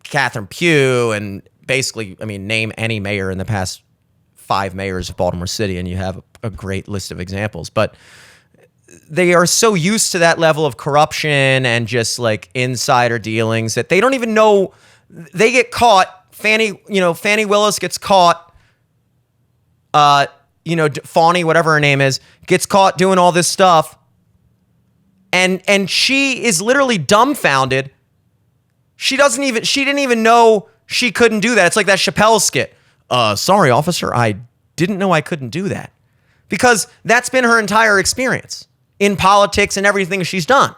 Catherine Pugh, and basically, I mean, name any mayor in the past 5 mayors of Baltimore City, and you have a great list of examples. But they are so used to that level of corruption and just like insider dealings that they don't even know. They get caught. Fannie Willis gets caught. Fawny, whatever her name is, gets caught doing all this stuff, and she is literally dumbfounded. She didn't even know she couldn't do that. It's like that Chappelle skit. Sorry, officer, I didn't know I couldn't do that. Because that's been her entire experience in politics and everything she's done.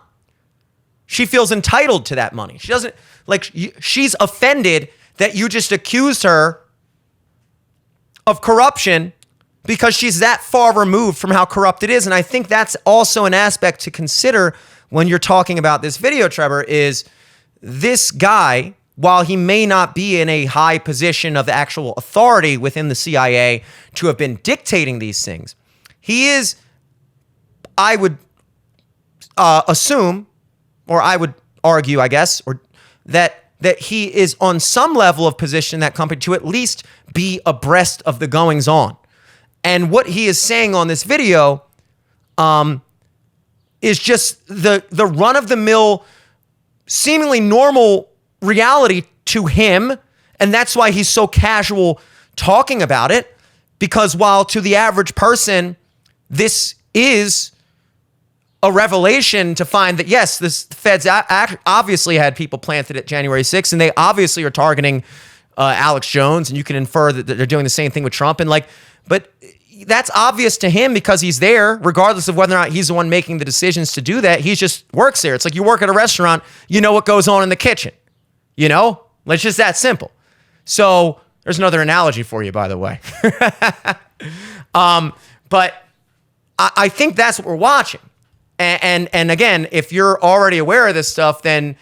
She feels entitled to that money. She doesn't, like, she's offended that you just accused her of corruption because she's that far removed from how corrupt it is. And I think that's also an aspect to consider when you're talking about this video, Trevor, is this guy, while he may not be in a high position of actual authority within the CIA to have been dictating these things, he is, I would assume, or I would argue, I guess, or that he is on some level of position in that company to at least be abreast of the goings on. And what he is saying on this video is just the run-of-the-mill, seemingly normal reality to him. And that's why he's so casual talking about it. Because while to the average person, this is a revelation to find that, yes, the feds obviously had people planted at January 6th, and they obviously are targeting Alex Jones, and you can infer that they're doing the same thing with Trump. And like, but that's obvious to him because he's there, regardless of whether or not he's the one making the decisions to do that. He just works there. It's like you work at a restaurant, you know what goes on in the kitchen. You know? It's just that simple. So there's another analogy for you, by the way. But I think that's what we're watching. And again, if you're already aware of this stuff, then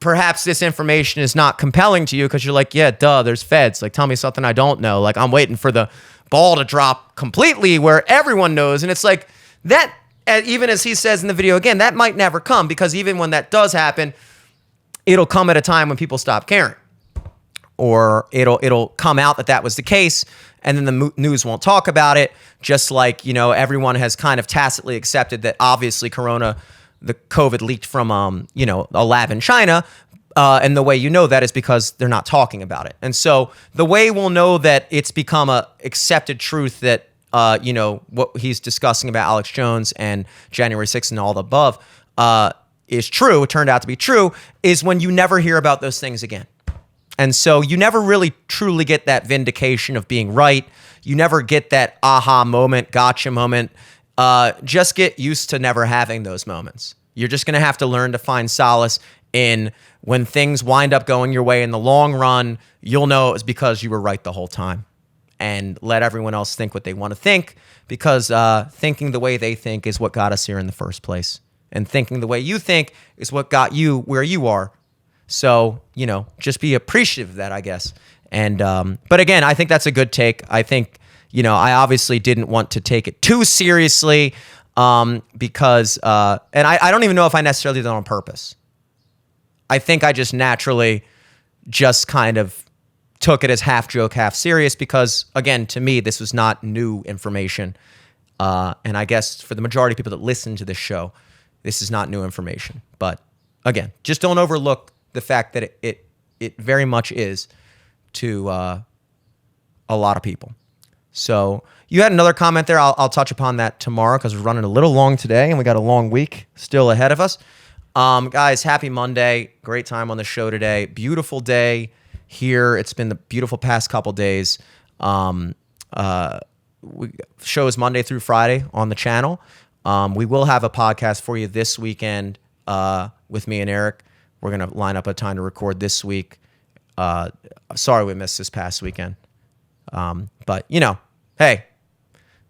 perhaps this information is not compelling to you because you're like, yeah, duh, there's feds. Like, tell me something I don't know. Like, I'm waiting for the ball to drop completely where everyone knows. And it's like that, even as he says in the video again, that might never come, because even when that does happen, it'll come at a time when people stop caring, or it'll come out that was the case, and then the news won't talk about it. Just like, everyone has kind of tacitly accepted that obviously the COVID leaked from, a lab in China. And the way that is because they're not talking about it. And so the way we'll know that it's become a accepted truth that, what he's discussing about Alex Jones and January 6th and all the above is true, it turned out to be true, is when you never hear about those things again. And so you never really truly get that vindication of being right. You never get that aha moment, gotcha moment. Just get used to never having those moments. You're just going to have to learn to find solace in when things wind up going your way in the long run. You'll know it was because you were right the whole time, and let everyone else think what they want to think, because thinking the way they think is what got us here in the first place. And thinking the way you think is what got you where you are. So, just be appreciative of that, I guess. And, but again, I think that's a good take. I think, I obviously didn't want to take it too seriously, because, and I don't even know if I necessarily did it on purpose. I think I just naturally just kind of took it as half joke, half serious, because again, to me, this was not new information. And I guess for the majority of people that listen to this show, this is not new information. But again, just don't overlook the fact that it very much is to a lot of people. So you had another comment there. I'll touch upon that tomorrow, because we're running a little long today and we got a long week still ahead of us. Guys, happy Monday. Great time on the show today. Beautiful day here. It's been the beautiful past couple days. Shows Monday through Friday on the channel. We will have a podcast for you this weekend with me and Eric. We're going to line up a time to record this week. Sorry we missed this past weekend. But, hey,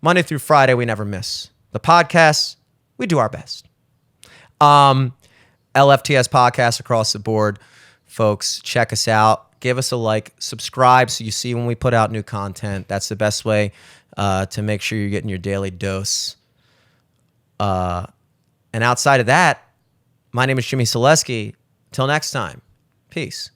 Monday through Friday, we never miss. The podcasts, we do our best. LFTS podcast across the board. Folks, check us out. Give us a like. Subscribe so you see when we put out new content. That's the best way to make sure you're getting your daily dose. And outside of that, my name is Jimmy Selesky. Till next time, peace.